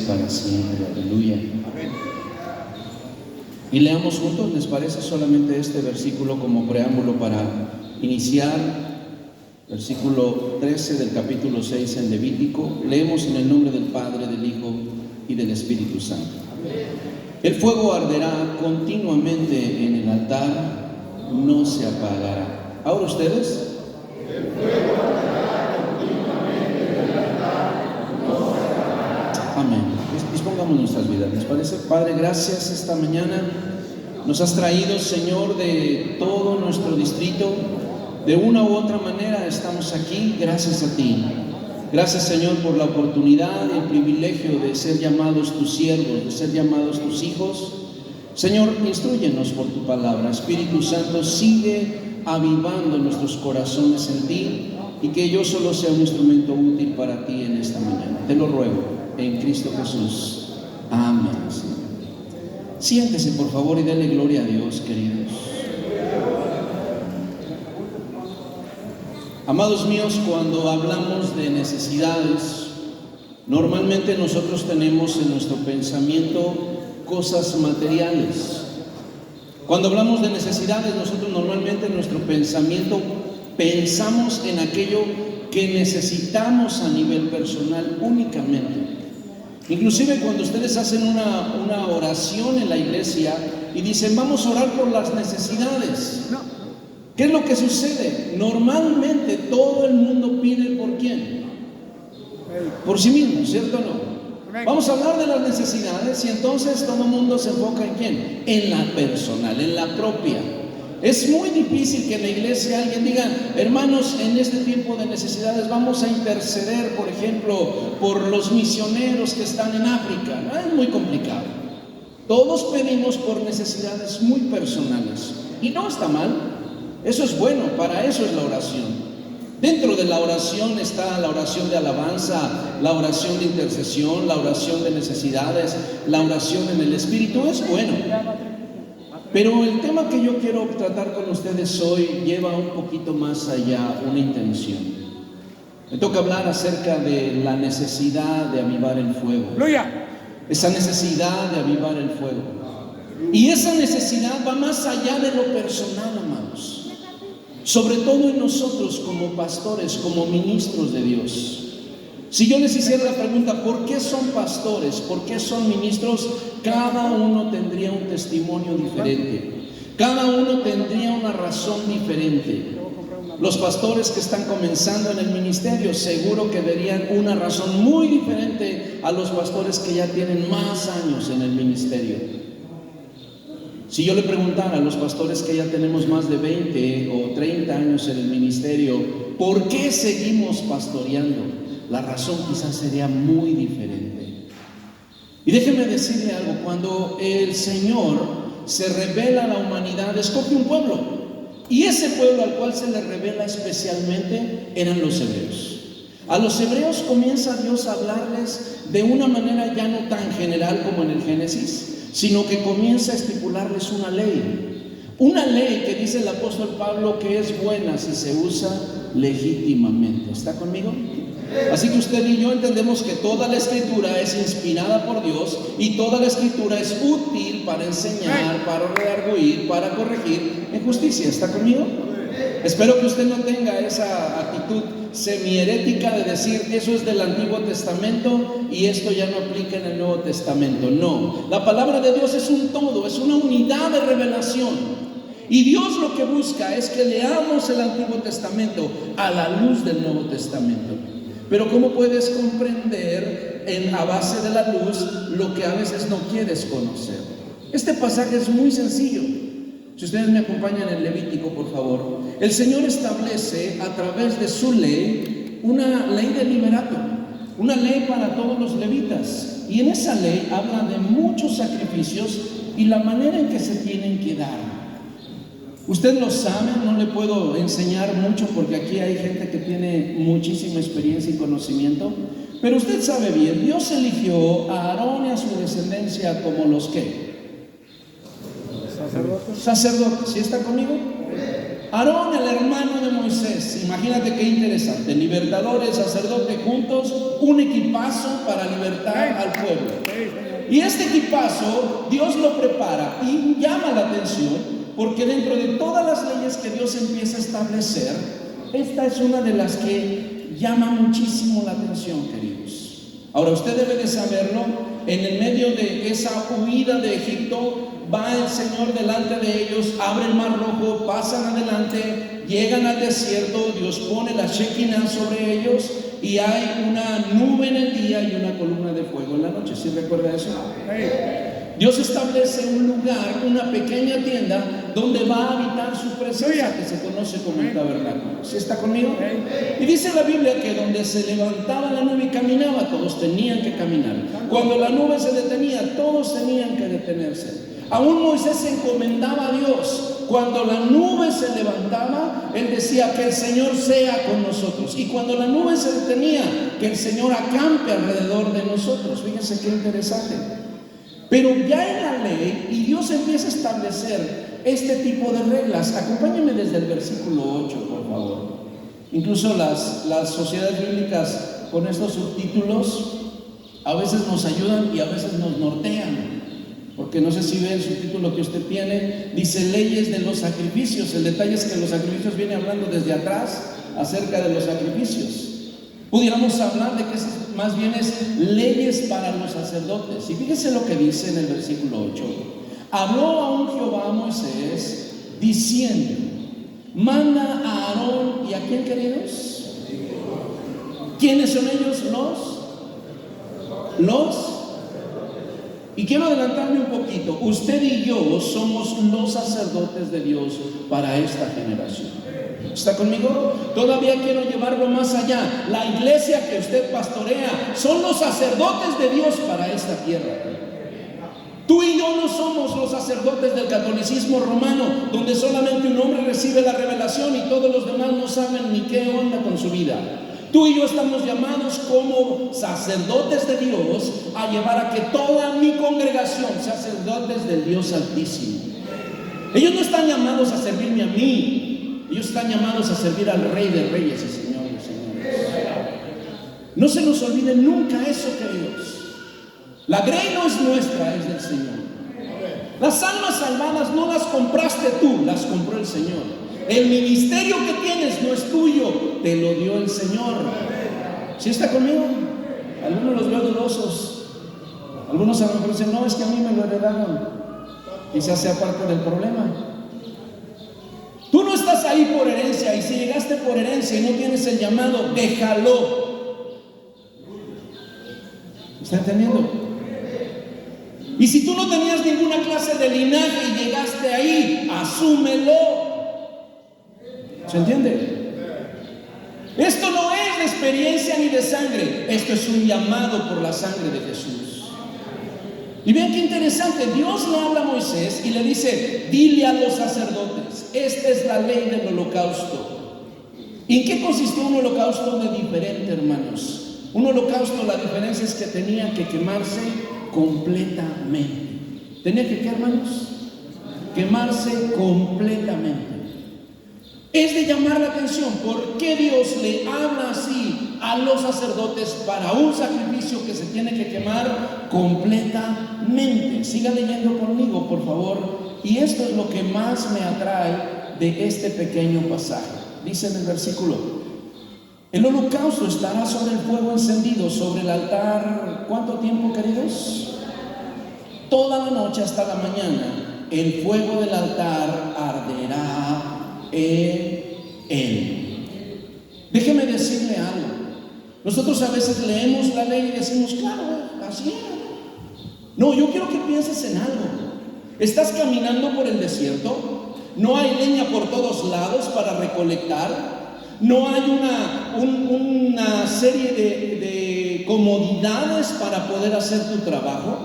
para siempre. Aleluya. Y leamos juntos, ¿les parece? Solamente este versículo como preámbulo para iniciar. Versículo 13 del capítulo 6 en Levítico. Leemos en el nombre del Padre, del Hijo y del Espíritu Santo. El fuego arderá continuamente en el altar, no se apagará. Ahora ustedes. El fuego arderá continuamente en el altar, no se apagará. Amén. Dispongamos nuestras vidas, ¿les parece? Padre, gracias esta mañana. Nos has traído, Señor, de todo nuestro distrito. De una u otra manera estamos aquí gracias a ti. Gracias, Señor, por la oportunidad y el privilegio de ser llamados tus siervos, de ser llamados tus hijos. Señor, instrúyenos por tu palabra. Espíritu Santo, sigue avivando nuestros corazones en ti y que yo solo sea un instrumento útil para ti en esta mañana. Te lo ruego en Cristo Jesús. Amén. Siéntese, por favor, y denle gloria a Dios, queridos. Amados míos, cuando hablamos de necesidades, normalmente nosotros tenemos en nuestro pensamiento cosas materiales. Cuando hablamos de necesidades, nosotros normalmente en nuestro pensamiento pensamos en aquello que necesitamos a nivel personal únicamente. Inclusive cuando ustedes hacen una oración en la iglesia y dicen, vamos a orar por las necesidades. ¿Qué es lo que sucede? Normalmente todo el mundo pide ¿por quién? Por sí mismo, ¿cierto o no? Vamos a hablar de las necesidades y entonces todo el mundo se enfoca en ¿quién? En la personal, en la propia. Es muy difícil que en la iglesia alguien diga, hermanos, en este tiempo de necesidades vamos a interceder, por ejemplo, por los misioneros que están en África. ¿No? Es muy complicado. Todos pedimos por necesidades muy personales y no está mal. Eso es bueno, para eso es la oración. Dentro de la oración está la oración de alabanza, la oración de intercesión, la oración de necesidades, la oración en el Espíritu, es bueno. Pero el tema que yo quiero tratar con ustedes hoy lleva un poquito más allá, una intención. Me toca hablar acerca de la necesidad de avivar el fuego. Esa necesidad de avivar el fuego. Y esa necesidad va más allá de lo personal, amados. Sobre todo en nosotros como pastores, como ministros de Dios. Si yo les hiciera la pregunta, ¿por qué son pastores? ¿Por qué son ministros? Cada uno tendría un testimonio diferente. Cada uno tendría una razón diferente. Los pastores que están comenzando en el ministerio seguro que verían una razón muy diferente a los pastores que ya tienen más años en el ministerio. Si yo le preguntara a los pastores que ya tenemos más de 20 o 30 años en el ministerio, ¿por qué seguimos pastoreando? La razón quizás sería muy diferente. Y déjeme decirle algo, cuando el Señor se revela a la humanidad, escoge un pueblo. Y ese pueblo al cual se le revela especialmente eran los hebreos. A los hebreos comienza Dios a hablarles de una manera ya no tan general como en el Génesis, sino que comienza a estipularles una ley que dice el apóstol Pablo que es buena si se usa legítimamente. ¿Está conmigo? Así que usted y yo entendemos que toda la escritura es inspirada por Dios y toda la escritura es útil para enseñar, para redarguir, para corregir en justicia. ¿Está conmigo? Espero que usted no tenga esa actitud semi-herética de decir eso es del Antiguo Testamento y esto ya no aplica en el Nuevo Testamento. No, la palabra de Dios es un todo, es una unidad de revelación. Y Dios lo que busca es que leamos el Antiguo Testamento a la luz del Nuevo Testamento. Pero ¿cómo puedes comprender a base de la luz lo que a veces no quieres conocer? Este pasaje es muy sencillo. Si ustedes me acompañan en Levítico, por favor. El Señor establece a través de su ley una ley de liberato, una ley para todos los levitas. Y en esa ley habla de muchos sacrificios y la manera en que se tienen que dar. Usted lo sabe, no le puedo enseñar mucho porque aquí hay gente que tiene muchísima experiencia y conocimiento, pero usted sabe bien, Dios eligió a Aarón y a su descendencia como los que sacerdotes. ¿Sí está conmigo? Aarón, el hermano de Moisés, imagínate qué interesante, libertadores, sacerdotes juntos, un equipazo para libertar al pueblo. Y este equipazo Dios lo prepara y llama la atención porque dentro de todas las leyes que Dios empieza a establecer, esta es una de las que llama muchísimo la atención, queridos. Ahora usted debe de saberlo, en el medio de esa huida de Egipto, va el Señor delante de ellos, abre el mar rojo, pasan adelante, llegan al desierto, Dios pone la Shekinah sobre ellos y hay una nube en el día y una columna de fuego en la noche. ¿Sí recuerda eso? Dios establece un lugar, una pequeña tienda donde va a habitar su presencia, que se conoce como el tabernáculo. ¿Sí está conmigo? Y dice la Biblia que donde se levantaba la nube y caminaba, todos tenían que caminar. Cuando la nube se detenía, todos tenían que detenerse. Aún Moisés se encomendaba a Dios. Cuando la nube se levantaba, él decía que el Señor sea con nosotros. Y cuando la nube se detenía, que el Señor acampe alrededor de nosotros. Fíjense qué interesante. Pero ya en la ley, y Dios empieza a establecer este tipo de reglas. Acompáñenme desde el versículo 8, por favor. Incluso las sociedades bíblicas con estos subtítulos a veces nos ayudan y a veces nos nortean. Porque no sé si ve el subtítulo que usted tiene, dice leyes de los sacrificios. El detalle es que los sacrificios viene hablando desde atrás acerca de los sacrificios. Pudiéramos hablar de que más bien es leyes para los sacerdotes. Y fíjese lo que dice en el versículo 8. Habló aún Jehová a Moisés diciendo, manda a Aarón, ¿y a quién, queridos? ¿Quiénes son ellos? Los. Y quiero adelantarme un poquito. Usted y yo somos los sacerdotes de Dios para esta generación. ¿Está conmigo? Todavía quiero llevarlo más allá. La iglesia que usted pastorea son los sacerdotes de Dios para esta tierra. Tú y yo no somos los sacerdotes del catolicismo romano, donde solamente un hombre recibe la revelación y todos los demás no saben ni qué onda con su vida. Tú y yo estamos llamados como sacerdotes de Dios a llevar a que toda mi congregación sea sacerdotes del Dios Altísimo. Ellos no están llamados a servirme a mí, ellos están llamados a servir al Rey de Reyes y Señor de Señores. No se nos olvide nunca eso, queridos. La grey no es nuestra, es del Señor. Las almas salvadas no las compraste tú, las compró el Señor. El ministerio que tienes no es tuyo, te lo dio el Señor. ¿Sí está conmigo? Algunos los veo dudosos. Algunos a lo mejor dicen, no, es que a mí me lo heredaron. Quizás sea parte del problema. Tú no estás ahí por herencia, y si llegaste por herencia y no tienes el llamado, déjalo. ¿Está entendiendo? Y si tú no tenías ninguna clase de linaje y llegaste ahí, asúmelo. ¿Se entiende? Esto no es de experiencia ni de sangre. Esto es un llamado por la sangre de Jesús. Y vean qué interesante. Dios le habla a Moisés y le dice, dile a los sacerdotes, esta es la ley del holocausto. ¿Y en qué consistió un holocausto de diferente, hermanos? Un holocausto, la diferencia es que tenía que quemarse completamente. ¿Tenía que qué, hermanos? Quemarse completamente. Es de llamar la atención. ¿Por qué Dios le habla así a los sacerdotes para un sacrificio que se tiene que quemar completamente? Siga leyendo conmigo, por favor. Y esto es lo que más me atrae de este pequeño pasaje. Dice en el versículo, el holocausto estará sobre el fuego encendido, sobre el altar. ¿Cuánto tiempo, queridos? Toda la noche hasta la mañana. El fuego del altar arderá en él. Déjeme decirle algo. Nosotros a veces leemos la ley y decimos, claro, así es. No, yo quiero que pienses en algo. Estás caminando por el desierto, no hay leña por todos lados para recolectar, no hay una serie de comodidades para poder hacer tu trabajo,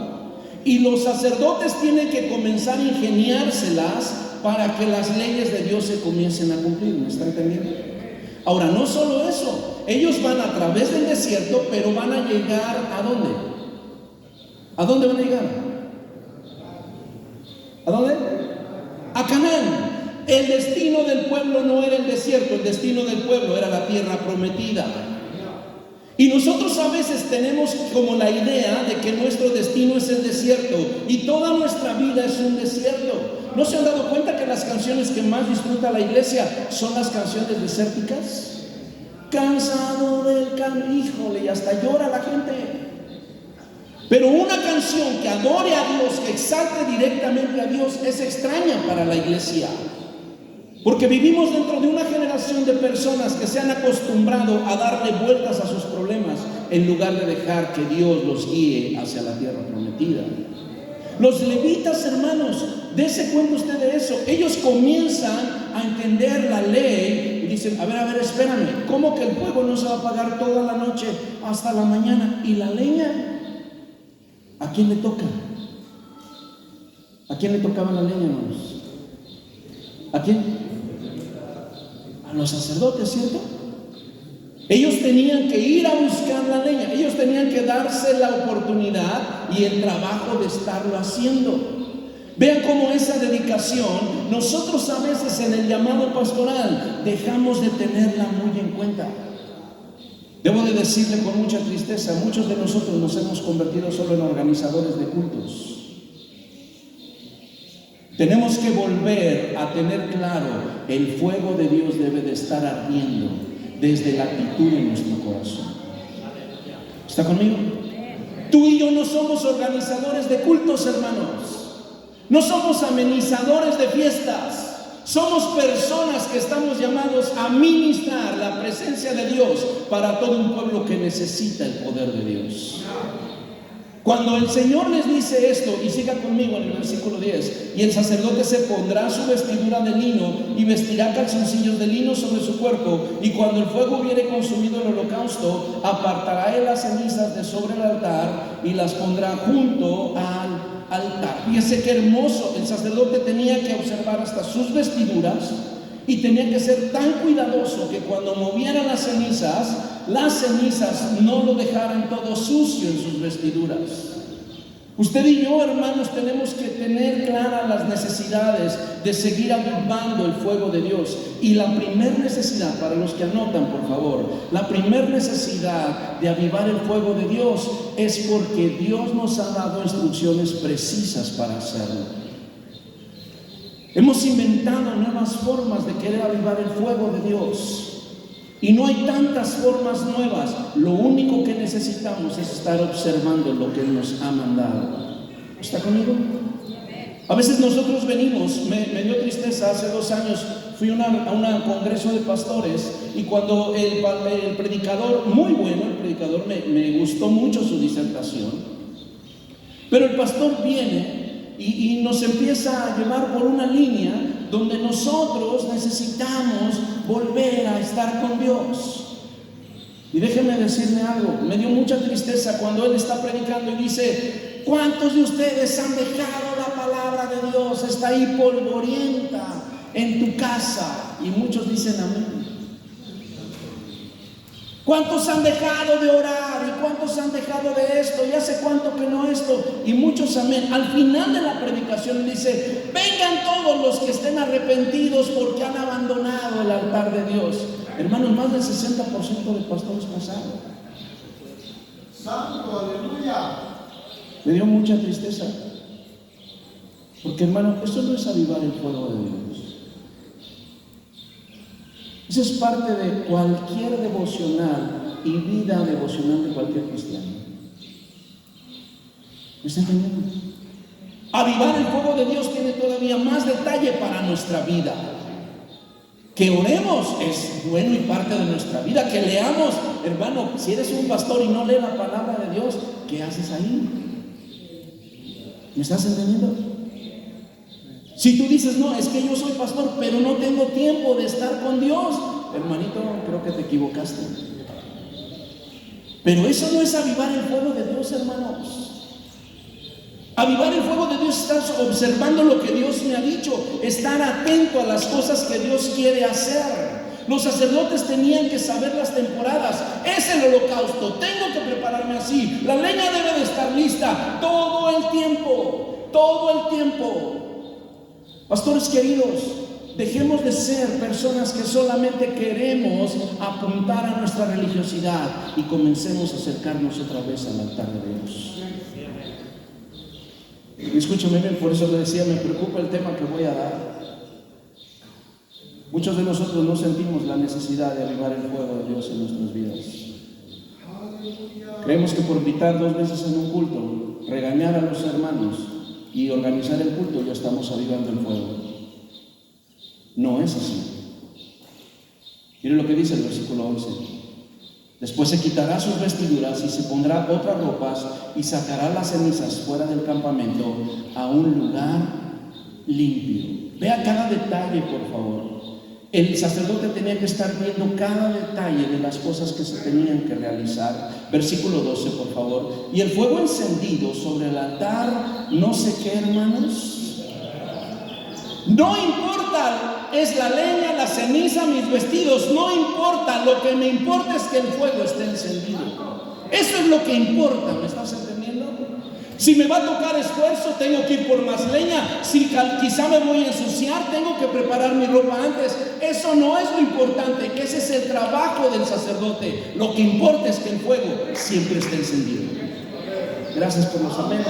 y los sacerdotes tienen que comenzar a ingeniárselas para que las leyes de Dios se comiencen a cumplir. ¿Me está entendiendo? Ahora, no solo eso, ellos van a través del desierto, pero van a llegar ¿a dónde? ¿A dónde van a llegar? ¿A dónde? A Canaán. El destino del pueblo no era el desierto, el destino del pueblo era la tierra prometida. Y nosotros a veces tenemos como la idea de que nuestro destino es el desierto y toda nuestra vida es un desierto. ¿No se han dado cuenta que las canciones que más disfruta la iglesia son las canciones desérticas? Cansado del camino, híjole, y hasta llora la gente. Pero una canción que adore a Dios, que exalte directamente a Dios, es extraña para la iglesia. Porque vivimos dentro de una generación de personas que se han acostumbrado a darle vueltas a sus problemas en lugar de dejar que Dios los guíe hacia la tierra prometida. Los levitas, hermanos, dése cuenta usted de eso. Ellos comienzan a entender la ley y dicen, a ver, espérame, ¿cómo que el fuego no se va a apagar toda la noche hasta la mañana? ¿Y la leña? ¿A quién le toca? ¿A quién le tocaba la leña, hermanos? ¿A quién? A los sacerdotes, ¿cierto? Ellos tenían que ir a buscar la leña, ellos tenían que darse la oportunidad y el trabajo de estarlo haciendo. Vean cómo esa dedicación, nosotros a veces en el llamado pastoral dejamos de tenerla muy en cuenta. Debo de decirle con mucha tristeza, muchos de nosotros nos hemos convertido solo en organizadores de cultos. Tenemos que volver a tener claro, el fuego de Dios debe de estar ardiendo desde la actitud en nuestro corazón. ¿Está conmigo? Tú y yo no somos organizadores de cultos, hermanos. No somos amenizadores de fiestas. Somos personas que estamos llamados a ministrar la presencia de Dios para todo un pueblo que necesita el poder de Dios. Cuando el Señor les dice esto, y siga conmigo en el versículo 10, y el sacerdote se pondrá su vestidura de lino y vestirá calzoncillos de lino sobre su cuerpo, y cuando el fuego hubiere consumido el holocausto, apartará él las cenizas de sobre el altar y las pondrá junto al altar. Fíjese qué hermoso, el sacerdote tenía que observar hasta sus vestiduras y tenía que ser tan cuidadoso que cuando moviera las cenizas no lo dejaran todo sucio en sus vestiduras. Usted y yo, hermanos, tenemos que tener claras las necesidades de seguir avivando el fuego de Dios. Y la primer necesidad, para los que anotan, por favor, la primer necesidad de avivar el fuego de Dios es porque Dios nos ha dado instrucciones precisas para hacerlo. Hemos inventado nuevas formas de querer avivar el fuego de Dios. Y no hay tantas formas nuevas. Lo único que necesitamos es estar observando lo que Él nos ha mandado. ¿Está conmigo? A veces nosotros venimos, me dio tristeza, hace 2 años fui a un congreso de pastores y cuando el predicador, muy bueno el predicador, me gustó mucho su disertación, pero el pastor viene y nos empieza a llevar por una línea donde nosotros necesitamos volver a estar con Dios. Y déjenme decirle algo, me dio mucha tristeza cuando él está predicando y dice, ¿cuántos de ustedes han dejado la palabra de Dios? Está ahí polvorienta en tu casa. Y muchos dicen amén. ¿Cuántos han dejado de orar? ¿Y cuántos han dejado de esto? ¿Y hace cuánto que no esto? Y muchos amén. Al final de la predicación dice, vengan todos los que estén arrepentidos porque han abandonado el altar de Dios. Hermanos, más del 60% de pastores pasaron. ¡Santo, aleluya! Me dio mucha tristeza. Porque, hermano, esto no es avivar el fuego de Dios. Eso es parte de cualquier devocional y vida devocional de cualquier cristiano. ¿Me está entendiendo? Avivar el fuego de Dios tiene todavía más detalle para nuestra vida. Que oremos es bueno y parte de nuestra vida. Que leamos, hermano, si eres un pastor y no lees la palabra de Dios, ¿qué haces ahí? ¿Me estás entendiendo? Si tú dices, no, es que yo soy pastor, pero no tengo tiempo de estar con Dios, hermanito, creo que te equivocaste. Pero eso no es avivar el fuego de Dios, hermanos. Avivar el fuego de Dios es estar observando lo que Dios me ha dicho, estar atento a las cosas que Dios quiere hacer. Los sacerdotes tenían que saber las temporadas. Es el holocausto, tengo que prepararme así. La leña debe de estar lista todo el tiempo, todo el tiempo. Pastores queridos, Dejemos de ser personas que solamente queremos apuntar a nuestra religiosidad y comencemos a acercarnos otra vez al altar de Dios. Escúchame bien, por eso le decía, me preocupa el tema que voy a dar. Muchos de nosotros no sentimos la necesidad de avivar el fuego de Dios en nuestras vidas. Creemos que por gritar 2 veces en un culto, regañar a los hermanos y organizar el culto ya estamos avivando el fuego. No es así. Mire lo que dice el versículo 11. Después se quitará sus vestiduras y se pondrá otras ropas y sacará las cenizas fuera del campamento a un lugar limpio. Vea cada detalle, por favor. El sacerdote tenía que estar viendo cada detalle de las cosas que se tenían que realizar. Versículo 12, por favor. Y el fuego encendido sobre el altar, no sé qué, hermanos. No importa, es la leña, la ceniza, mis vestidos, no importa. Lo que me importa es que el fuego esté encendido. Eso es lo que importa, ¿me estás entendiendo? Si me va a tocar esfuerzo, tengo que ir por más leña. Si quizá me voy a ensuciar, tengo que preparar mi ropa antes. Eso no es lo importante, que ese es el trabajo del sacerdote. Lo que importa es que el fuego siempre esté encendido. Gracias por los amenes.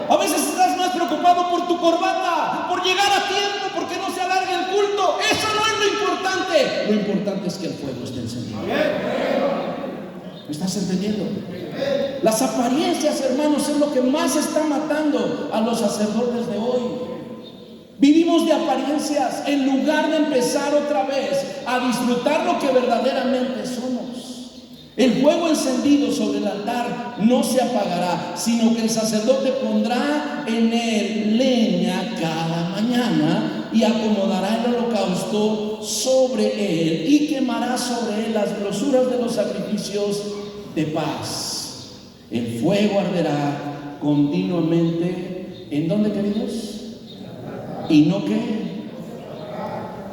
A veces estás más preocupado por tu corbata, por llegar a tiempo, porque no se alargue el culto. Eso no es lo importante. Lo importante es que el fuego esté encendido. ¿Me estás entendiendo? Las apariencias, hermanos, es lo que más está matando a los sacerdotes de hoy. Vivimos de apariencias en lugar de empezar otra vez a disfrutar lo que verdaderamente somos. El fuego encendido sobre el altar no se apagará, sino que el sacerdote pondrá en él leña cada mañana y acomodará el holocausto sobre él y quemará sobre él las grosuras de los sacrificios de paz. El fuego arderá continuamente. ¿En dónde, queridos? ¿Y no qué?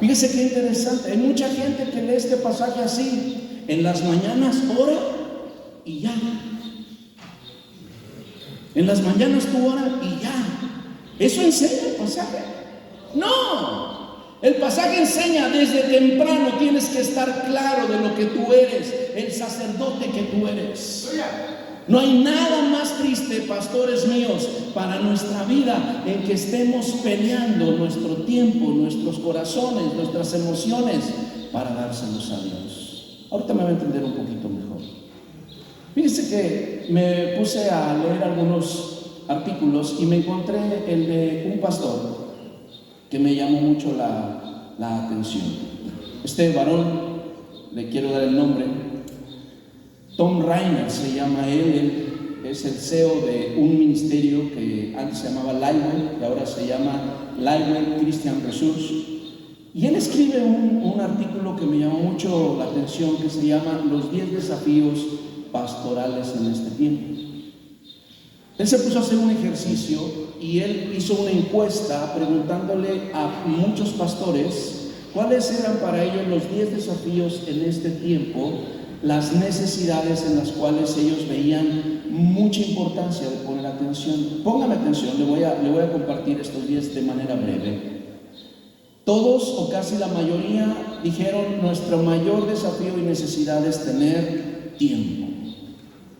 Fíjese qué interesante. Hay mucha gente que lee este pasaje así. En las mañanas ora y ya. En las mañanas tú ora y ya. ¿Eso enseña el pasaje? No. El pasaje enseña desde temprano tienes que estar claro de lo que tú eres, el sacerdote que tú eres. No hay nada más triste, pastores míos, para nuestra vida en que estemos peleando nuestro tiempo, nuestros corazones, nuestras emociones para dárselos a Dios. Ahorita me va a entender un poquito mejor. Fíjense que me puse a leer algunos artículos y me encontré el de un pastor que me llamó mucho la atención. Este varón, le quiero dar el nombre, Tom Rainer se llama él es el CEO de un ministerio que antes se llamaba Lightwell y ahora se llama Lightwell Christian Resource. Y él escribe un artículo que me llamó mucho la atención que se llama Los 10 desafíos pastorales en este tiempo. Él se puso a hacer un ejercicio y él hizo una encuesta preguntándole a muchos pastores cuáles eran para ellos los 10 desafíos en este tiempo, las necesidades en las cuales ellos veían mucha importancia de poner atención. Póngame atención, le voy a compartir estos 10 de manera breve. Todos o casi la mayoría dijeron nuestro mayor desafío y necesidad es tener tiempo.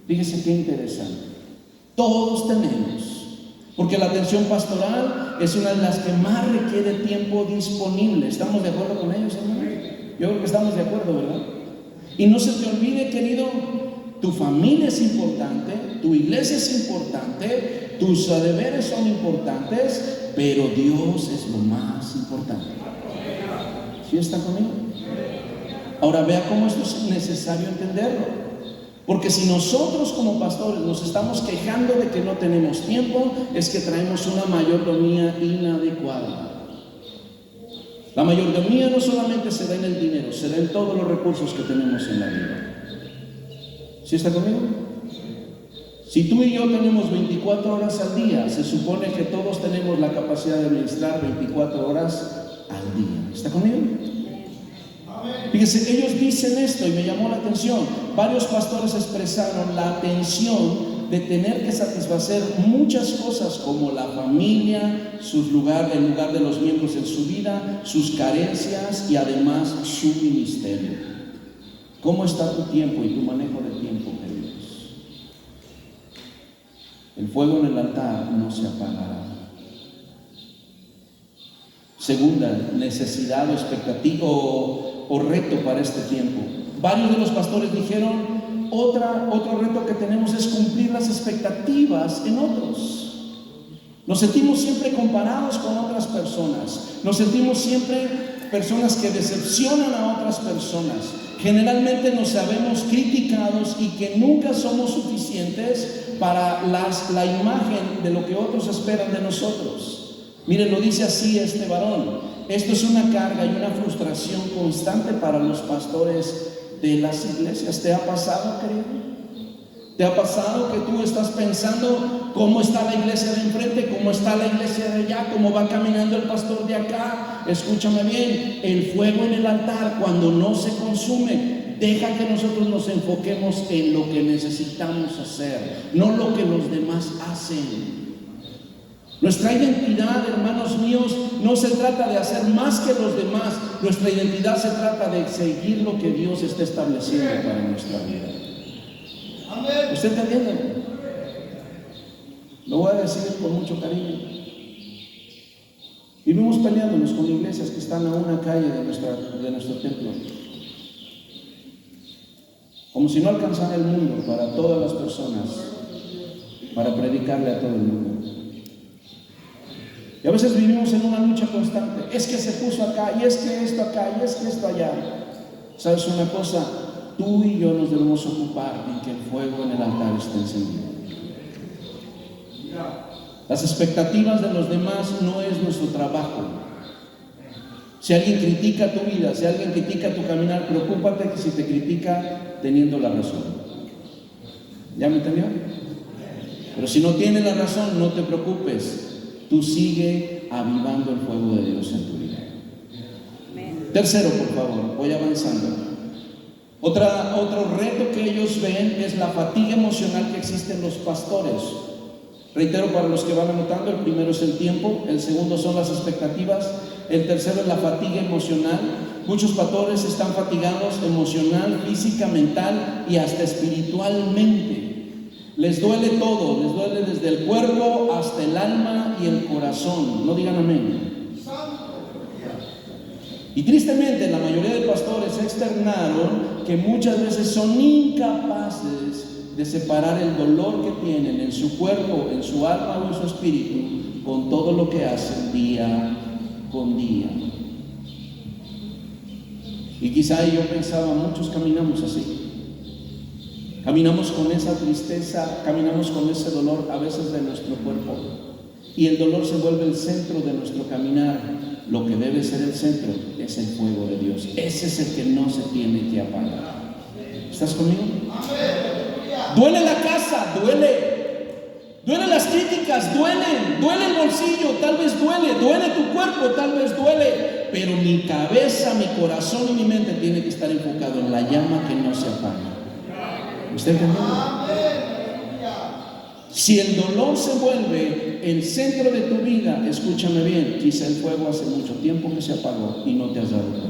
Fíjese qué interesante. Todos tenemos, porque la atención pastoral es una de las que más requiere tiempo disponible. ¿Estamos de acuerdo con ellos, hermanos? Yo creo que estamos de acuerdo, ¿verdad? Y no se te olvide, querido, tu familia es importante, tu iglesia es importante, tus deberes son importantes, pero Dios es lo más importante. ¿Sí está conmigo? Ahora vea cómo esto es necesario entenderlo. Porque si nosotros como pastores nos estamos quejando de que no tenemos tiempo, es que traemos una mayordomía inadecuada. La mayordomía no solamente se da en el dinero, se da en todos los recursos que tenemos en la vida. ¿Sí está conmigo? Si tú y yo tenemos 24 horas al día, se supone que todos tenemos la capacidad de administrar 24 horas al día. ¿Está conmigo? Fíjense, ellos dicen esto y me llamó la atención. Varios pastores expresaron la atención de tener que satisfacer muchas cosas como la familia, el lugar de los miembros en su vida, sus carencias y además su ministerio. ¿Cómo está tu tiempo y tu manejo del tiempo, queridos? El fuego en el altar no se apagará. Segunda necesidad o expectativa o reto para este tiempo. Varios de los pastores dijeron, otro reto que tenemos es cumplir las expectativas en otros. Nos sentimos siempre comparados con otras personas. Nos sentimos siempre personas que decepcionan a otras personas. Generalmente nos sabemos criticados y que nunca somos suficientes para la imagen de lo que otros esperan de nosotros. Miren, lo dice así este varón. Esto es una carga y una frustración constante para los pastores de las iglesias. ¿Te ha pasado, querido? ¿Te ha pasado que tú estás pensando cómo está la iglesia de enfrente, cómo está la iglesia de allá, cómo va caminando el pastor de acá? Escúchame bien, el fuego en el altar cuando no se consume, deja que nosotros nos enfoquemos en lo que necesitamos hacer, no lo que los demás hacen. Nuestra identidad, hermanos míos, no se trata de hacer más que los demás. Nuestra identidad se trata de seguir lo que Dios está estableciendo para nuestra vida. ¿Usted está viendo? Lo voy a decir con mucho cariño. Vivimos peleándonos con iglesias que están a una calle de nuestro templo, como si no alcanzara el mundo para todas las personas, para predicarle a todo el mundo. Y a veces vivimos en una lucha constante. Es que se puso acá, y es que esto acá, y es que esto allá. ¿Sabes una cosa? Tú y yo nos debemos ocupar en que el fuego en el altar esté encendido. Las expectativas de los demás no es nuestro trabajo. Si alguien critica tu vida, si alguien critica tu caminar, preocúpate que si te critica teniendo la razón. ¿Ya me entendió? Pero si no tiene la razón, no te preocupes. Tú sigue avivando el fuego de Dios en tu vida. Tercero, por favor, voy avanzando. Otro reto que ellos ven es la fatiga emocional que existe en los pastores. Reitero para los que van anotando, el primero es el tiempo, el segundo son las expectativas, el tercero es la fatiga emocional. Muchos pastores están fatigados emocional, física, mental y hasta espiritualmente. Les duele todo, les duele desde el cuerpo hasta el alma y el corazón. No digan amén. Y tristemente la mayoría de pastores externaron que muchas veces son incapaces de separar el dolor que tienen en su cuerpo, en su alma o en su espíritu con todo lo que hacen día con día. Y quizá yo pensaba, muchos caminamos así. Caminamos con esa tristeza, caminamos con ese dolor a veces de nuestro cuerpo. Y el dolor se vuelve el centro de nuestro caminar. Lo que debe ser el centro es el fuego de Dios. Ese es el que no se tiene que apagar. ¿Estás conmigo? Duele la casa, duele. Duelen las críticas, duele el bolsillo, tal vez duele tu cuerpo, tal vez duele. Pero mi cabeza, mi corazón y mi mente tiene que estar enfocado en la llama que no se apaga. ¿Usted entendió? Si el dolor se vuelve el centro de tu vida, escúchame bien, quizá el fuego hace mucho tiempo que se apagó y no te has dado cuenta.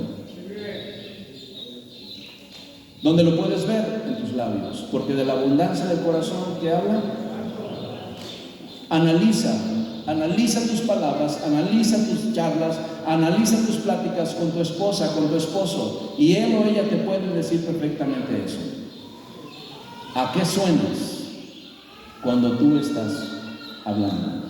¿Dónde lo puedes ver? En tus labios, porque de la abundancia del corazón que habla. Analiza tus palabras, analiza tus charlas, analiza tus pláticas con tu esposa, con tu esposo, y él o ella te pueden decir perfectamente eso. ¿A qué suenas cuando tú estás hablando?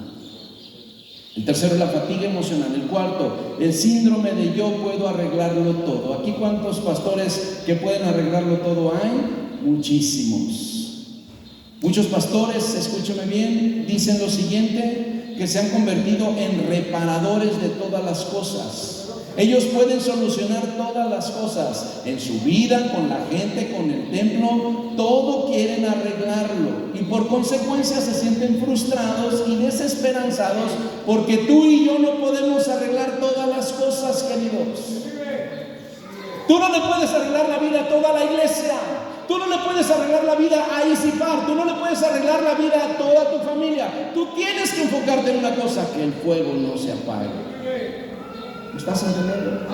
El tercero es la fatiga emocional. El cuarto, el síndrome de yo puedo arreglarlo todo. Aquí, ¿cuántos pastores que pueden arreglarlo todo hay? Muchísimos. Muchos pastores, escúchame bien, dicen lo siguiente, que se han convertido en reparadores de todas las cosas. Ellos pueden solucionar todas las cosas en su vida, con la gente, con el templo, todo quieren arreglarlo y por consecuencia se sienten frustrados y desesperanzados porque tú y yo no podemos arreglar todas las cosas, queridos. Tú no le puedes arreglar la vida a toda la iglesia, Tú no le puedes arreglar la vida a Isipar, tú no le puedes arreglar la vida a toda tu familia. Tú tienes que enfocarte en una cosa, que el fuego no se apague. ¿Me estás entendiendo?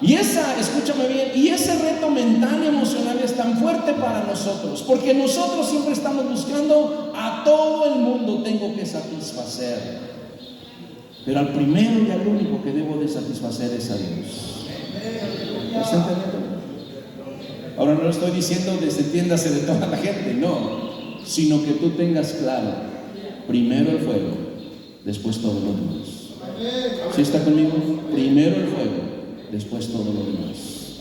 Y escúchame bien, y ese reto mental y emocional es tan fuerte para nosotros, porque nosotros siempre estamos buscando a todo el mundo tengo que satisfacer. Pero al primero y al único que debo de satisfacer es a Dios. ¿Me está entendiendo? Ahora no estoy diciendo desentiéndase de toda la gente, no, sino que tú tengas claro, primero el fuego, después todo lo demás. ¿Sí está conmigo? Primero el fuego, después todo lo demás.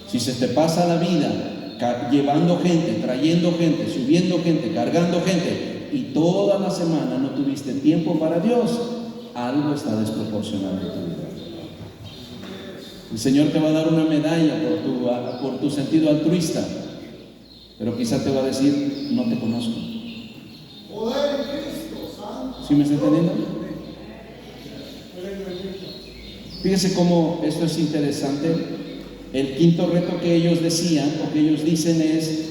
Si se te pasa la vida llevando gente, trayendo gente, subiendo gente, cargando gente, y toda la semana no tuviste tiempo para Dios, algo está desproporcionado en tu vida. El Señor te va a dar una medalla por tu sentido altruista, pero quizá te va a decir, no te conozco. ¿Sí me está entendiendo? Fíjese cómo esto es interesante. El quinto reto que ellos decían, o que ellos dicen, es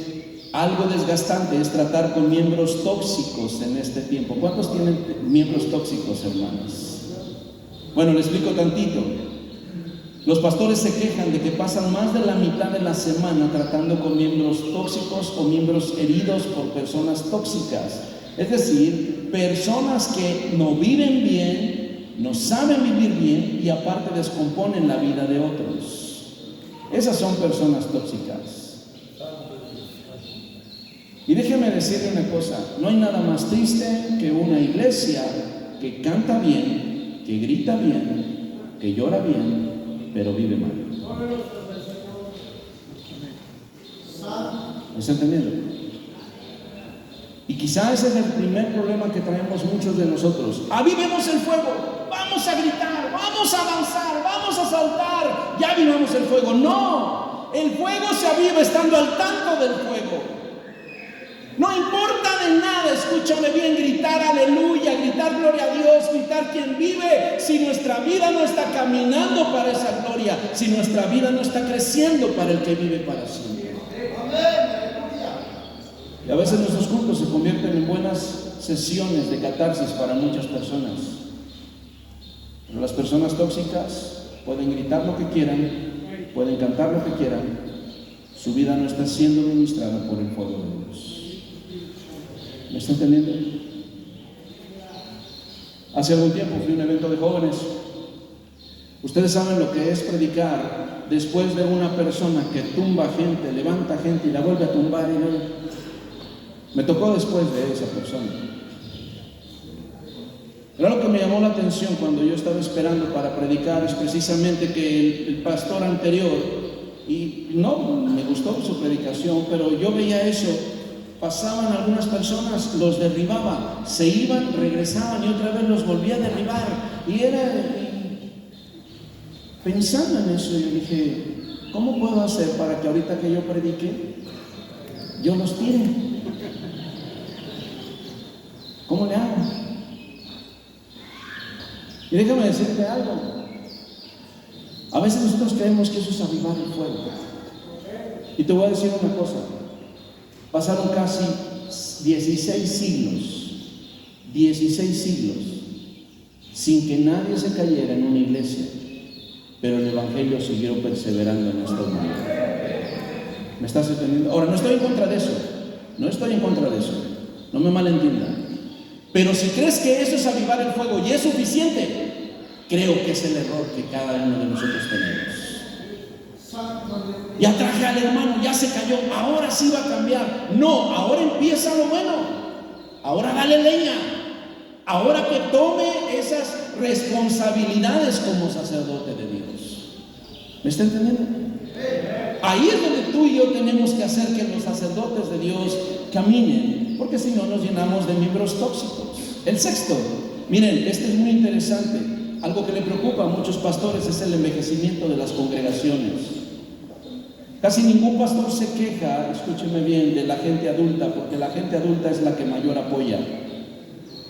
algo desgastante, es tratar con miembros tóxicos en este tiempo. ¿Cuántos tienen miembros tóxicos, hermanos? Bueno, le explico tantito. Los pastores se quejan de que pasan más de la mitad de la semana tratando con miembros tóxicos o miembros heridos por personas tóxicas. Es decir, personas que no viven bien, no saben vivir bien y aparte descomponen la vida de otros. Esas son personas tóxicas. Y déjeme decirle una cosa, no hay nada más triste que una iglesia que canta bien, que grita bien, que llora bien, pero vive mal. ¿Me está entendiendo? Y quizá ese es el primer problema que traemos muchos de nosotros. Avivemos el fuego, vamos a gritar, vamos a avanzar, vamos a saltar, ya avivamos el fuego. No, el fuego se aviva estando al tanto del fuego. No importa de nada, escúchame bien, gritar aleluya, gritar gloria a Dios, gritar quien vive, si nuestra vida no está caminando para esa gloria, si nuestra vida no está creciendo para el que vive para siempre. Y a veces nuestros cultos se convierten en buenas sesiones de catarsis para muchas personas. Pero las personas tóxicas pueden gritar lo que quieran, pueden cantar lo que quieran, su vida no está siendo ministrada por el fuego de Dios. ¿Me está entendiendo? Hace algún tiempo fui a un evento de jóvenes. Ustedes saben lo que es predicar después de una persona que tumba gente, levanta gente y la vuelve a tumbar. Me tocó después de esa persona. Pero lo que me llamó la atención cuando yo estaba esperando para predicar es precisamente que el pastor anterior, y no me gustó su predicación, pero yo veía eso. Pasaban algunas personas, los derribaba, se iban, regresaban y otra vez los volvía a derribar. Pensando en eso, yo dije, ¿cómo puedo hacer para que ahorita que yo predique, yo los tire? ¿Cómo le hago? Y déjame decirte algo. A veces nosotros creemos que eso es avivar el fuego. Y te voy a decir una cosa. Pasaron casi 16 siglos sin que nadie se cayera en una iglesia, pero el evangelio siguió perseverando en nuestro mundo. ¿Me estás entendiendo? Ahora, no estoy en contra de eso, no me malentiendan, pero si crees que eso es avivar el fuego y es suficiente, creo que es el error que cada uno de nosotros tenemos. Ya traje al hermano, ya se cayó, ahora sí va a cambiar. No, ahora empieza lo bueno. Ahora dale leña. Ahora que tome esas responsabilidades como sacerdote de Dios. ¿Me está entendiendo? Ahí es donde tú y yo tenemos que hacer que los sacerdotes de Dios caminen, porque si no nos llenamos de miembros tóxicos. El sexto, miren, este es muy interesante. Algo que le preocupa a muchos pastores es el envejecimiento de las congregaciones. Casi ningún pastor se queja, escúcheme bien, de la gente adulta, porque la gente adulta es la que mayor apoya.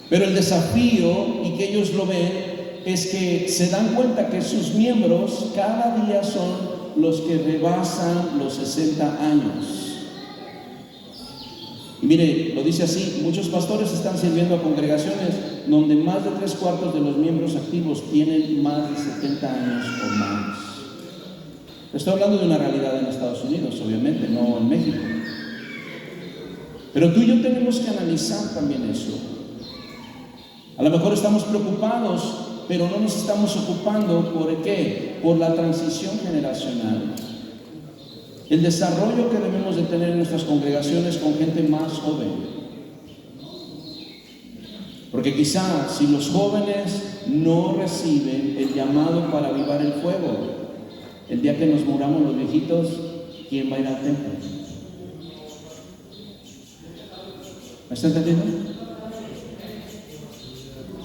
Pero el desafío, y que ellos lo ven, es que se dan cuenta que sus miembros cada día son los que rebasan los 60 años. Y mire, lo dice así: muchos pastores están sirviendo a congregaciones donde más de 3/4 de los miembros activos tienen más de 70 años o más. Estoy hablando de una realidad en Estados Unidos, obviamente, no en México. Pero tú y yo tenemos que analizar también eso. A lo mejor estamos preocupados, pero no nos estamos ocupando. ¿Por qué? Por la transición generacional. El desarrollo que debemos de tener en nuestras congregaciones con gente más joven. Porque quizá si los jóvenes no reciben el llamado para avivar el fuego, el día que nos muramos los viejitos, ¿quién va a ir al templo? ¿Me está entendiendo?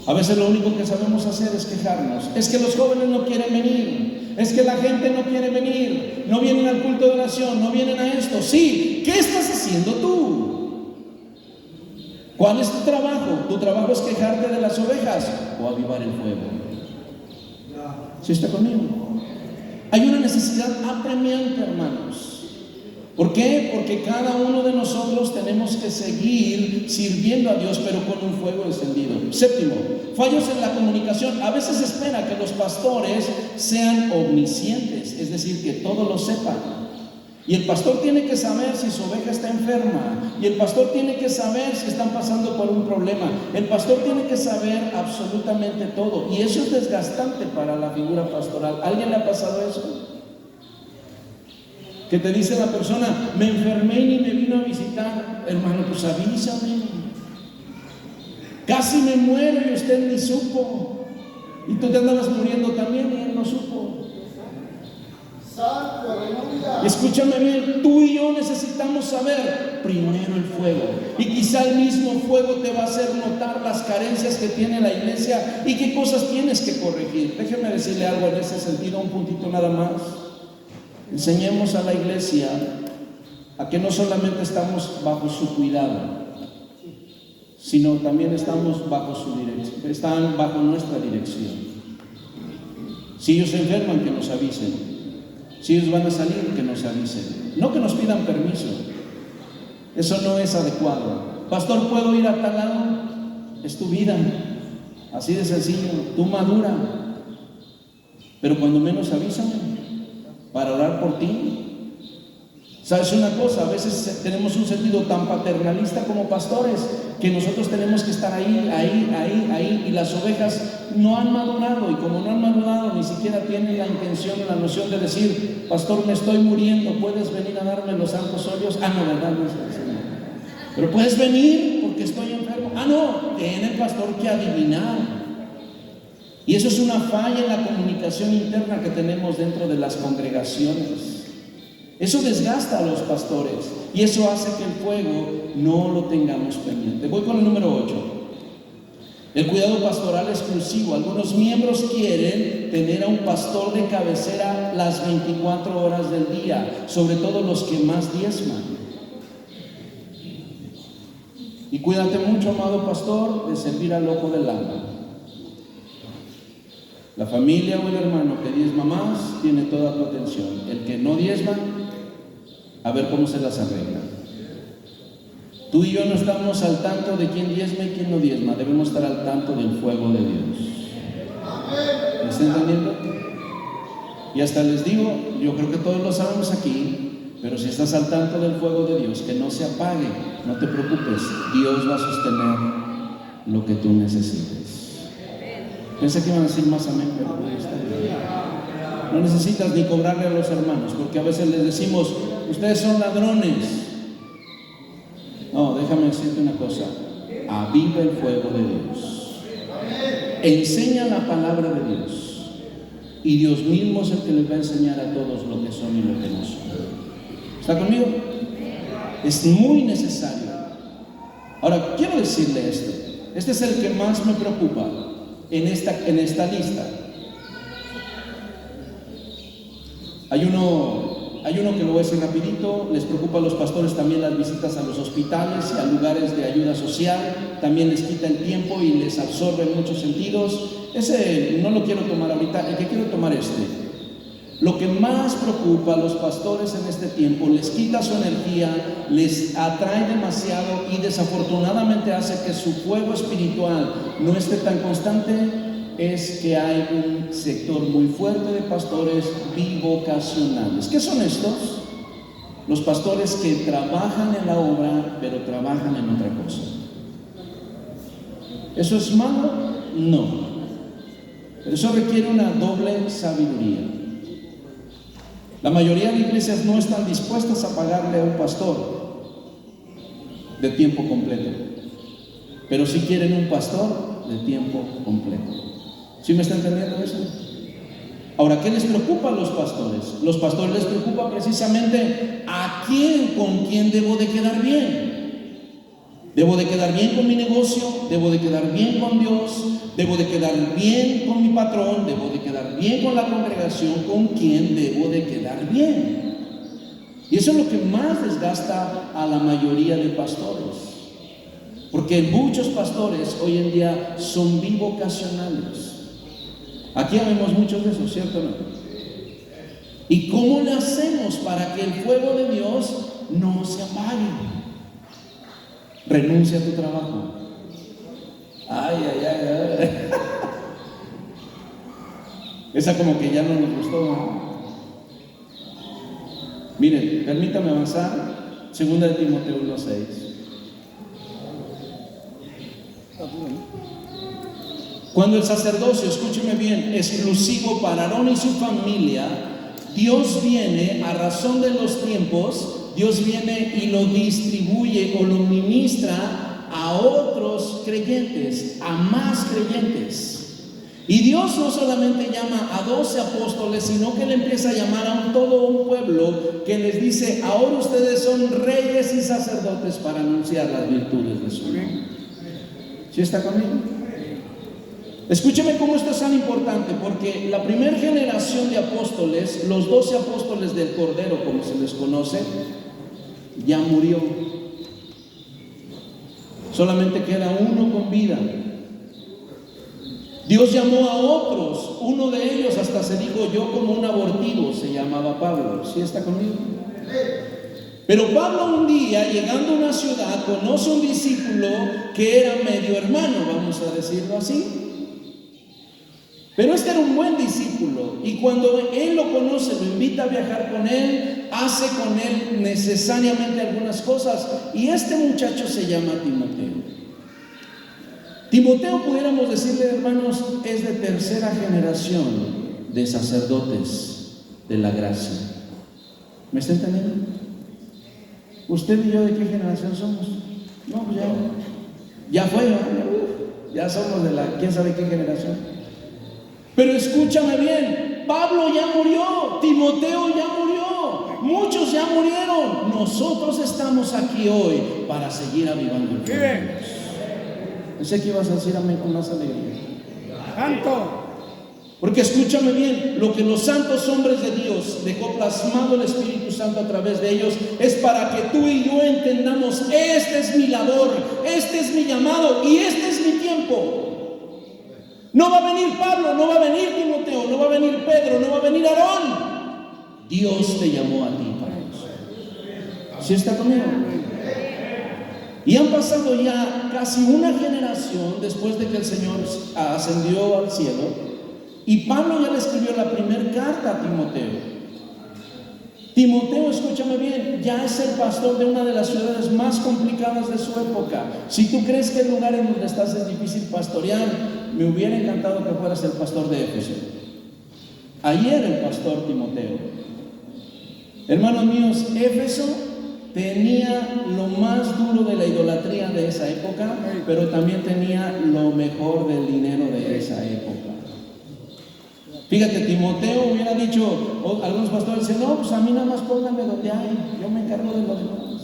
A veces lo único que sabemos hacer es quejarnos. Es que los jóvenes no quieren venir. Es que la gente no quiere venir. No vienen al culto de oración, no vienen a esto. Sí, ¿qué estás haciendo tú? ¿Cuál es tu trabajo? ¿Tu trabajo es quejarte de las ovejas o avivar el fuego? ¿Sí está conmigo? Hay una necesidad apremiante, hermanos. ¿Por qué? Porque cada uno de nosotros tenemos que seguir sirviendo a Dios, pero con un fuego encendido. Séptimo, fallos en la comunicación. A veces se espera que los pastores sean omniscientes, es decir, que todo lo sepan. Y el pastor tiene que saber si su oveja está enferma. Y el pastor tiene que saber si están pasando por un problema. El pastor tiene que saber absolutamente todo. Y eso es desgastante para la figura pastoral. ¿A alguien le ha pasado eso? Que te dice la persona: me enfermé y ni me vino a visitar. Hermano, pues avísame. Casi me muero y usted ni supo. Y tú te andabas muriendo también y él no supo. Escúchame bien, tú y yo necesitamos saber primero el fuego. Y quizá el mismo fuego te va a hacer notar las carencias que tiene la iglesia y qué cosas tienes que corregir. Déjeme decirle algo en ese sentido, un puntito nada más. Enseñemos a la iglesia a que no solamente estamos bajo su cuidado, sino también estamos bajo su dirección, están bajo nuestra dirección. Si ellos se enferman, que nos avisen. Si ellos van a salir, que nos avisen. No que nos pidan permiso. Eso no es adecuado. Pastor, ¿puedo ir a tal lado? Es tu vida. Así de sencillo. Tú madura. Pero cuando menos avísame para orar por ti. ¿Sabes una cosa? A veces tenemos un sentido tan paternalista como pastores que nosotros tenemos que estar ahí, y las ovejas no han madurado, y como no han madurado ni siquiera tienen la intención o la noción de decir: pastor, me estoy muriendo, ¿puedes venir a darme los santos óleos? Ah, no, ¿verdad? No, pero puedes venir porque estoy enfermo. Ah, no, tiene el pastor que adivinar. Y eso es una falla en la comunicación interna que tenemos dentro de las congregaciones. Eso desgasta a los pastores y eso hace que el fuego no lo tengamos pendiente. Voy con el número 8. El cuidado pastoral exclusivo. Algunos miembros quieren tener a un pastor de cabecera las 24 horas del día, sobre todo los que más diezman. Y cuídate mucho, amado pastor, de servir al ojo del alma. La familia o el hermano que diezma más tiene toda tu atención. El que no diezma, a ver cómo se las arregla. Tú y yo no estamos al tanto de quién diezma y quién no diezma. Debemos estar al tanto del fuego de Dios. ¿Me está entendiendo? Y hasta les digo, yo creo que todos lo sabemos aquí, pero si estás al tanto del fuego de Dios, que no se apague, no te preocupes, Dios va a sostener lo que tú necesites. Pensé que iban a decir más amén, pero no necesitas ni cobrarle a los hermanos, porque a veces les decimos: ustedes son ladrones. No, déjame decirte una cosa: aviva el fuego de Dios, enseña la palabra de Dios, y Dios mismo es el que les va a enseñar a todos lo que son y lo que no son. ¿Está conmigo? Es muy necesario. Ahora, quiero decirle esto. Este es el que más me preocupa en esta lista. Hay uno que lo voy a decir rapidito. Les preocupa a los pastores también las visitas a los hospitales y a lugares de ayuda social. También les quita el tiempo y les absorbe en muchos sentidos. Ese no lo quiero tomar ahorita. El que quiero tomar Lo que más preocupa a los pastores en este tiempo, les quita su energía, les atrae demasiado y desafortunadamente hace que su fuego espiritual no esté tan constante, es que hay un sector muy fuerte de pastores bivocacionales. ¿Qué son estos? Los pastores que trabajan en la obra, pero trabajan en otra cosa. ¿Eso es malo? No. Pero eso requiere una doble sabiduría. La mayoría de iglesias no están dispuestas a pagarle a un pastor de tiempo completo, pero sí quieren un pastor de tiempo completo. ¿Sí me está entendiendo eso? Ahora, ¿qué les preocupa a los pastores? Los pastores les preocupa precisamente con quién debo de quedar bien. Debo de quedar bien con mi negocio, debo de quedar bien con Dios, debo de quedar bien con mi patrón, debo de quedar bien con la congregación, con quién debo de quedar bien. Y eso es lo que más desgasta a la mayoría de pastores, porque muchos pastores hoy en día son bivocacionales. Aquí vemos muchos de esos, ¿cierto o no? ¿Y cómo le hacemos para que el fuego de Dios no se apague? Renuncia a tu trabajo. Ay. Esa como que ya no nos gustó, ¿no? Miren, permítame avanzar. 2 de Timoteo 1:6. Cuando el sacerdocio, escúcheme bien, exclusivo para Aarón y su familia, Dios viene a razón de los tiempos. Dios viene y lo distribuye o lo ministra a otros creyentes, a más creyentes. Y Dios no solamente llama a 12 apóstoles, sino que le empieza a llamar a todo un pueblo que les dice: ahora ustedes son reyes y sacerdotes para anunciar las virtudes de su nombre. ¿Sí está conmigo? Escúcheme cómo esto es tan importante, porque la primera generación de apóstoles, los 12 apóstoles del Cordero, como se les conoce, ya murió. Solamente queda uno con vida. Dios llamó a otros, uno de ellos hasta se dijo yo como un abortivo, se llamaba Pablo. ¿Sí está conmigo? Pero Pablo un día, llegando a una ciudad, conoce un discípulo que era medio hermano, vamos a decirlo así. Pero este era un buen discípulo, y cuando él lo conoce, lo invita a viajar con él, hace con él necesariamente algunas cosas, y este muchacho se llama Timoteo. Timoteo, pudiéramos decirle, hermanos, es de tercera generación de sacerdotes de la gracia. ¿Me está entendiendo? ¿Usted y yo de qué generación somos? No, pues ya fue, ¿no? Ya somos de la quién sabe qué generación. Pero escúchame bien, Pablo ya murió, Timoteo ya murió, muchos ya murieron. Nosotros estamos aquí hoy para seguir avivando el fuego de Dios. Pensé que ibas a decir amén con más alegría. Santo. Porque escúchame bien, lo que los santos hombres de Dios dejó plasmado el Espíritu Santo a través de ellos es para que tú y yo entendamos: esta es mi labor, este es mi llamado y este es mi tiempo. No va a venir Pablo, no va a venir Timoteo, no va a venir Pedro, no va a venir Aarón. Dios te llamó a ti para eso. ¿Sí está conmigo? Y han pasado ya casi una generación después de que el Señor ascendió al cielo, y Pablo ya le escribió la primera carta a Timoteo. Timoteo, escúchame bien, ya es el pastor de una de las ciudades más complicadas de su época. Si tú crees que el lugar en donde estás es difícil pastorear, me hubiera encantado que fueras el pastor de Éfeso. Ayer el pastor Timoteo. Hermanos míos, Éfeso tenía lo más duro de la idolatría de esa época, pero también tenía lo mejor del dinero de esa época. Fíjate, Timoteo hubiera dicho, algunos pastores dicen: no, pues a mí nada más pónganme donde hay, yo me encargo de lo demás.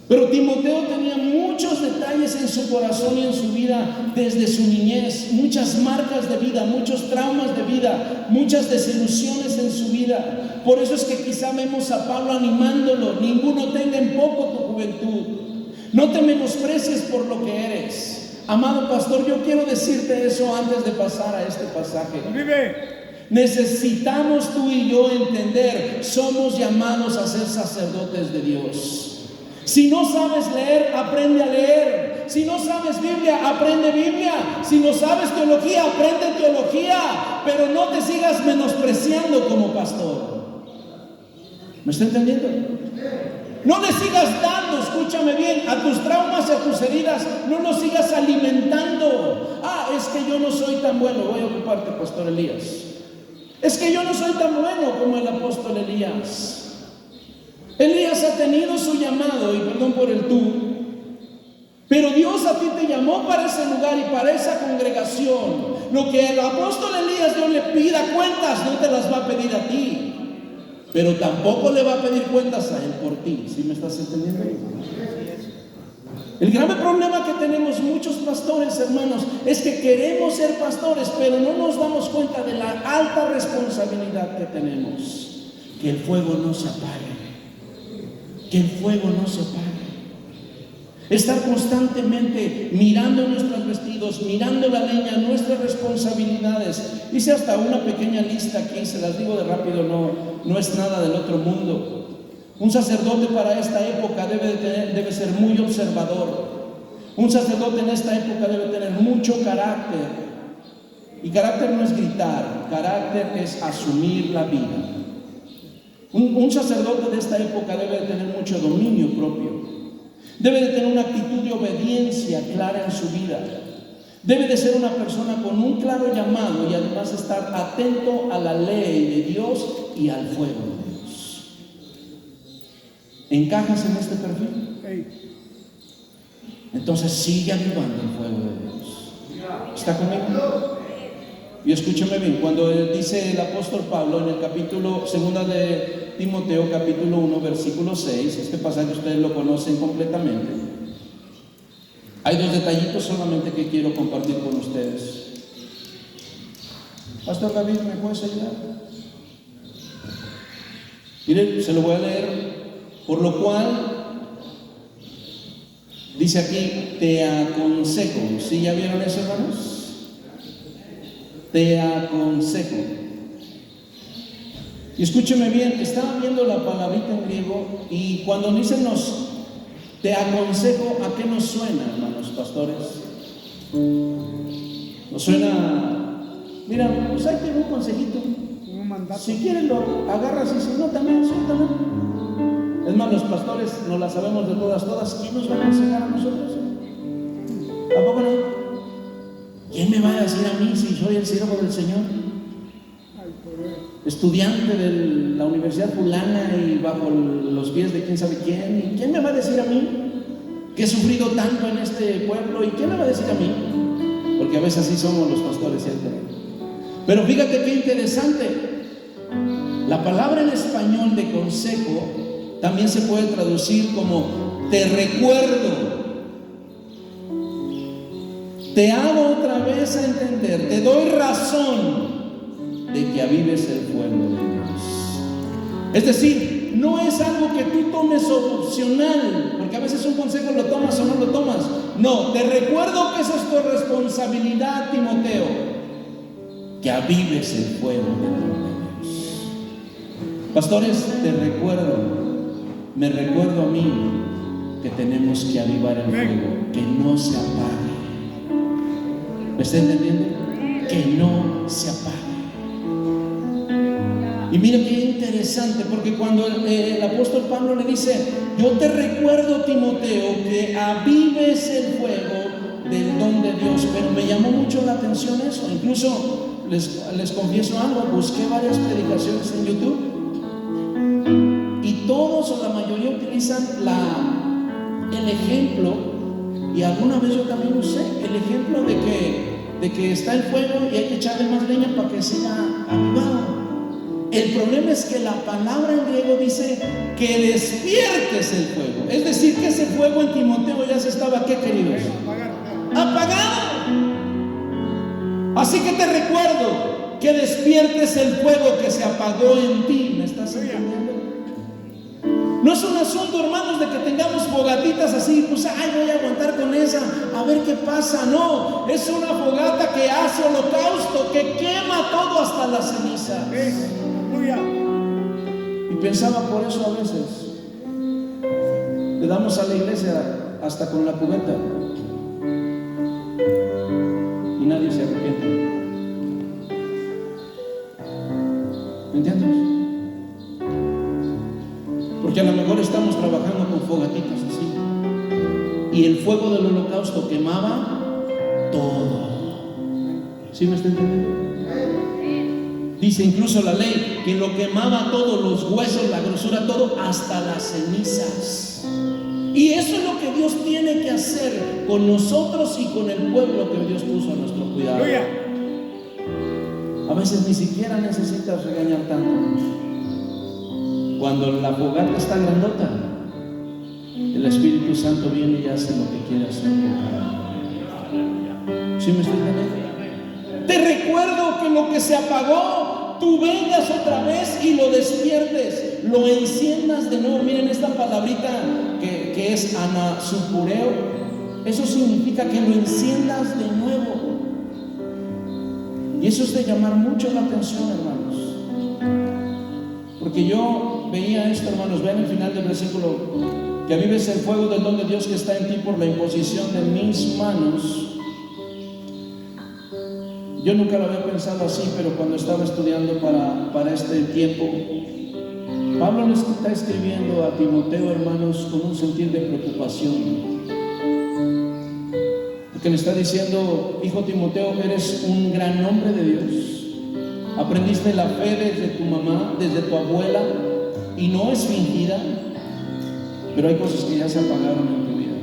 Pero Timoteo tenía muchos detalles en su corazón y en su vida desde su niñez, muchas marcas de vida, muchos traumas de vida, muchas desilusiones en su vida. Por eso es que quizá vemos a Pablo animándolo: ninguno tenga en poco tu juventud, no te menosprecies por lo que eres. Amado pastor, yo quiero decirte eso antes de pasar a este pasaje. Vive. Necesitamos tú y yo entender, somos llamados a ser sacerdotes de Dios. Si no sabes leer, aprende a leer. Si no sabes Biblia, aprende Biblia. Si no sabes teología, aprende teología. Pero no te sigas menospreciando como pastor. ¿Me está entendiendo? No le sigas dando, escúchame bien, a tus traumas y a tus heridas. No los sigas alimentando. Es que yo no soy tan bueno. Voy a ocuparte, pastor Elías. Es que yo no soy tan bueno como el apóstol Elías. Elías ha tenido su llamado, y perdón por el tú, pero Dios a ti te llamó para ese lugar y para esa congregación. Lo que el apóstol Elías Dios le pida cuentas, no te las va a pedir a ti, pero tampoco le va a pedir cuentas a él por ti. ¿Sí me estás entendiendo? El grave problema que tenemos muchos pastores, hermanos, es que queremos ser pastores, pero no nos damos cuenta de la alta responsabilidad que tenemos. Que el fuego no se apague. Que el fuego no se apague. Estar constantemente mirando nuestros vestidos, mirando la leña, nuestras responsabilidades. Hice hasta una pequeña lista aquí, se las digo de rápido, no es nada del otro mundo. Un sacerdote para esta época debe ser muy observador. Un sacerdote en esta época debe tener mucho carácter. Y carácter no es gritar, carácter es asumir la vida. Un sacerdote de esta época debe de tener mucho dominio propio. Debe de tener una actitud de obediencia clara en su vida. Debe de ser una persona con un claro llamado y además estar atento a la ley de Dios y al fuego de Dios. ¿Encajas en este perfil? Entonces sigue avivando el fuego de Dios. ¿Está conmigo? Y escúchame bien, cuando dice el apóstol Pablo en el capítulo 2 de Timoteo, capítulo 1, versículo 6, este pasaje ustedes lo conocen completamente. Hay dos detallitos solamente que quiero compartir con ustedes. Pastor David, ¿me puedes ayudar? Miren, se lo voy a leer. Por lo cual, dice aquí, te aconsejo. ¿Sí ya vieron eso, hermanos? Te aconsejo. Y escúcheme bien, estaba viendo la palabrita en griego y cuando dicen te aconsejo, ¿a qué nos suena, hermanos pastores? Nos suena, mira, pues ahí tengo un consejito. Un mandato. Si quieres lo agarras y si no, también, suéltalo. Es más, los pastores no la sabemos de todas. ¿Quién nos va a aconsejar a nosotros? ¿Tampoco no? ¿Quién me va a decir a mí si soy el siervo del Señor? Estudiante de la Universidad fulana y bajo los pies de quién sabe quién. ¿Y quién me va a decir a mí que he sufrido tanto en este pueblo? ¿Y quién me va a decir a mí? Porque a veces así somos los pastores, ¿cierto? Pero fíjate qué interesante. La palabra en español de consejo también se puede traducir como te recuerdo. Te hago otra vez a entender, te doy razón de que avives el fuego de Dios. Es decir, no es algo que tú tomes opcional, porque a veces un consejo lo tomas o no lo tomas. No, te recuerdo que esa es tu responsabilidad, Timoteo, que avives el fuego de Dios. Pastores, me recuerdo a mí que tenemos que avivar el fuego, que no se apague. ¿Me está entendiendo? Que no se apague. Y mira qué interesante, porque cuando el apóstol Pablo le dice, yo te recuerdo, Timoteo, que avives el fuego del don de Dios, pero me llamó mucho la atención eso. Incluso les confieso algo, busqué varias predicaciones en YouTube y todos o la mayoría utilizan el ejemplo. Y alguna vez yo también usé el ejemplo de que está el fuego y hay que echarle más leña para que sea avivado. El problema es que la palabra en griego dice que despiertes el fuego. Es decir, que ese fuego en Timoteo ya se estaba, ¿qué, queridos? Apagado. Así que te recuerdo que despiertes el fuego que se apagó en ti. ¿Me estás entendiendo? No es un asunto, hermanos, de que tengamos fogatitas así, pues, voy a aguantar con esa, a ver qué pasa. No, es una fogata que hace holocausto, que quema todo hasta las cenizas. Y pensaba por eso a veces, le damos a la iglesia hasta con la cubeta y nadie se arrepiente. ¿Me entiendes? Porque a lo mejor estamos trabajando con fogatitas así y el fuego del holocausto quemaba todo. ¿Sí me está entendiendo? Dice incluso la ley que lo quemaba todo, los huesos, la grosura, todo, hasta las cenizas. Y eso es lo que Dios tiene que hacer con nosotros y con el pueblo que Dios puso a nuestro cuidado. A veces ni siquiera necesitas regañar tanto. Cuando la fogata está grandota, el Espíritu Santo viene y hace lo que quiere hacer. ¿Sí me estoy entendiendo? Te recuerdo que lo que se apagó, tú vengas otra vez y lo despiertes, lo enciendas de nuevo. Miren esta palabrita que es anasupureo. Eso significa que lo enciendas de nuevo. Y eso es de llamar mucho la atención, hermanos. Porque yo veía esto, hermanos. Vean el final del versículo: que avives el fuego del don de Dios que está en ti por la imposición de mis manos. Yo nunca lo había pensado así, pero cuando estaba estudiando para este tiempo, Pablo le está escribiendo a Timoteo, hermanos, con un sentir de preocupación. Porque le está diciendo: hijo Timoteo, eres un gran hombre de Dios. Aprendiste la fe desde tu mamá, desde tu abuela, y no es fingida, pero hay cosas que ya se apagaron en tu vida.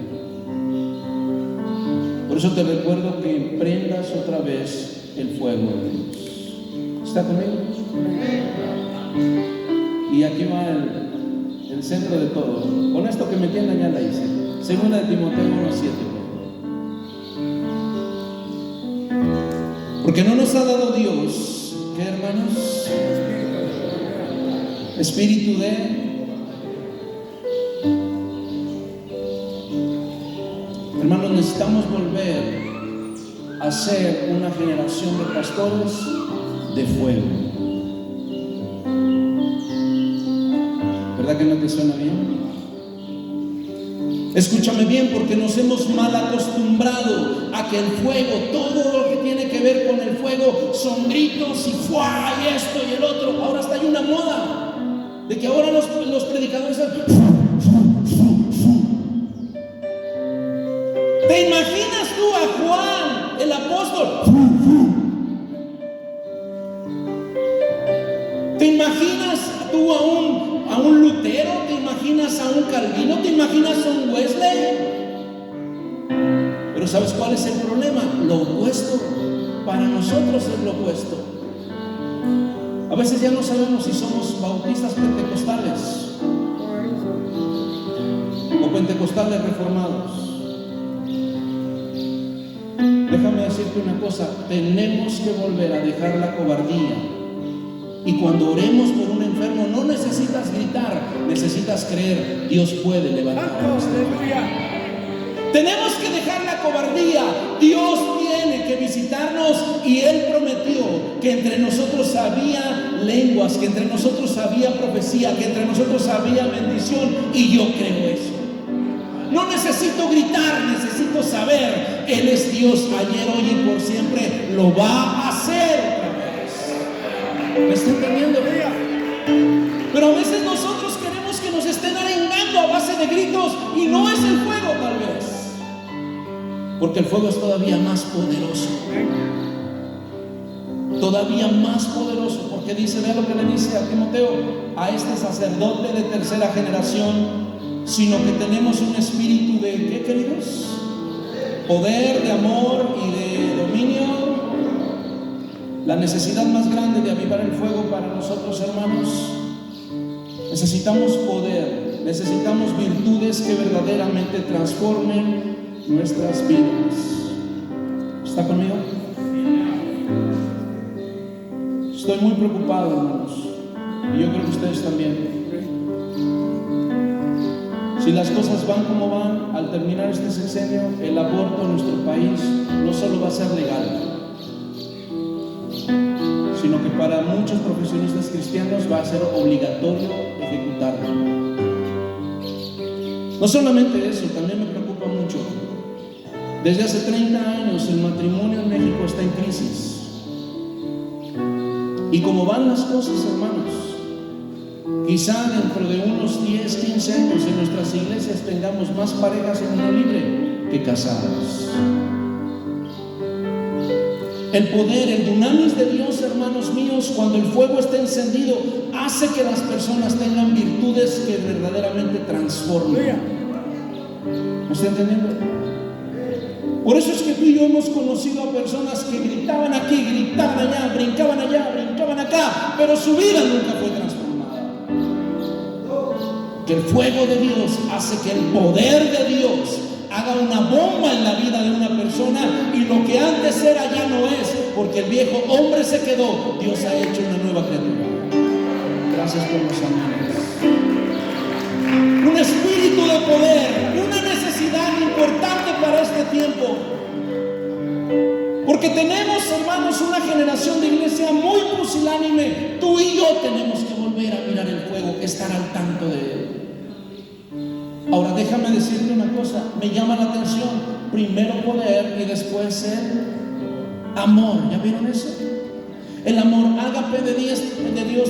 Por eso te recuerdo que prendas otra vez el fuego de Dios. ¿Está conmigo? Y aquí va el centro de todo. Con esto que me entiendan ya la hice. Segunda de Timoteo 1:7. Porque no nos ha dado Dios, ¿qué, hermanos? Espíritu de... Hermanos, necesitamos volver a ser una generación de pastores de fuego. ¿Verdad que no te suena bien? Escúchame bien, porque nos hemos mal acostumbrado a que el fuego, todo lo que tiene que ver con el fuego, son gritos y ¡fua! Y esto y el otro. Ahora hasta hay una moda de que ahora los predicadores están... ¿Te imaginas tú a Juan, el apóstol? ¿Te imaginas tú a un Lutero? ¿Te imaginas a un Calvino? ¿Te imaginas a un Wesley? Pero ¿sabes cuál es el problema? Lo opuesto. Para nosotros es lo opuesto. A veces ya no sabemos si somos bautistas pentecostales o pentecostales reformados. Déjame decirte una cosa: tenemos que volver a dejar la cobardía. Y cuando oremos por un enfermo, no necesitas gritar, necesitas creer. Dios puede levantarnos. Tenemos que dejar la cobardía. Dios tiene que visitarnos, y Él prometió que entre nosotros había lenguas, que entre nosotros había profecía, que entre nosotros había bendición, y yo creo eso. No necesito gritar, necesito saber: Él es Dios ayer, hoy y por siempre. Lo va a hacer otra vez. ¿Me está entendiendo? Pero a veces nosotros queremos que nos estén arengando a base de gritos, y no es el fuego, tal vez. Porque el fuego es todavía más poderoso. Todavía más poderoso. Porque dice, vea lo que le dice a Timoteo, a este sacerdote de tercera generación: sino que tenemos un espíritu de, ¿qué, queridos? Poder, de amor y de dominio. La necesidad más grande de avivar el fuego para nosotros, hermanos, necesitamos poder, necesitamos virtudes que verdaderamente transformen nuestras vidas. ¿Está conmigo? Estoy muy preocupado, hermanos, y yo creo que ustedes también. Si las cosas van como van, al terminar este sexenio, el aborto en nuestro país no solo va a ser legal, sino que para muchos profesionistas cristianos va a ser obligatorio ejecutarlo. No solamente eso, también me preocupa mucho. Desde hace 30 años el matrimonio en México está en crisis. Y como van las cosas, hermanos, quizá dentro de unos 10, 15 años en nuestras iglesias tengamos más parejas en unión libre que casadas. El poder, el dunamis de Dios, hermanos míos, cuando el fuego está encendido, hace que las personas tengan virtudes que verdaderamente transforman. ¿Me está entendiendo? Por eso es que tú y yo hemos conocido a personas que gritaban aquí, gritaban allá, brincaban acá, pero su vida nunca fue transformada. Que el fuego de Dios hace que el poder de Dios haga una bomba en la vida de una persona, y lo que antes era ya no es, porque el viejo hombre se quedó. Dios ha hecho una nueva criatura. Gracias por los amenes. Un espíritu de poder y una necesidad importante para este tiempo, porque tenemos, hermanos, una generación de iglesia muy pusilánime. Tú y yo tenemos que volver a mirar el fuego, estar al tanto de él. Ahora déjame decirte una cosa, me llama la atención: primero poder y después ser amor. ¿Ya vieron eso? El amor ágape de Dios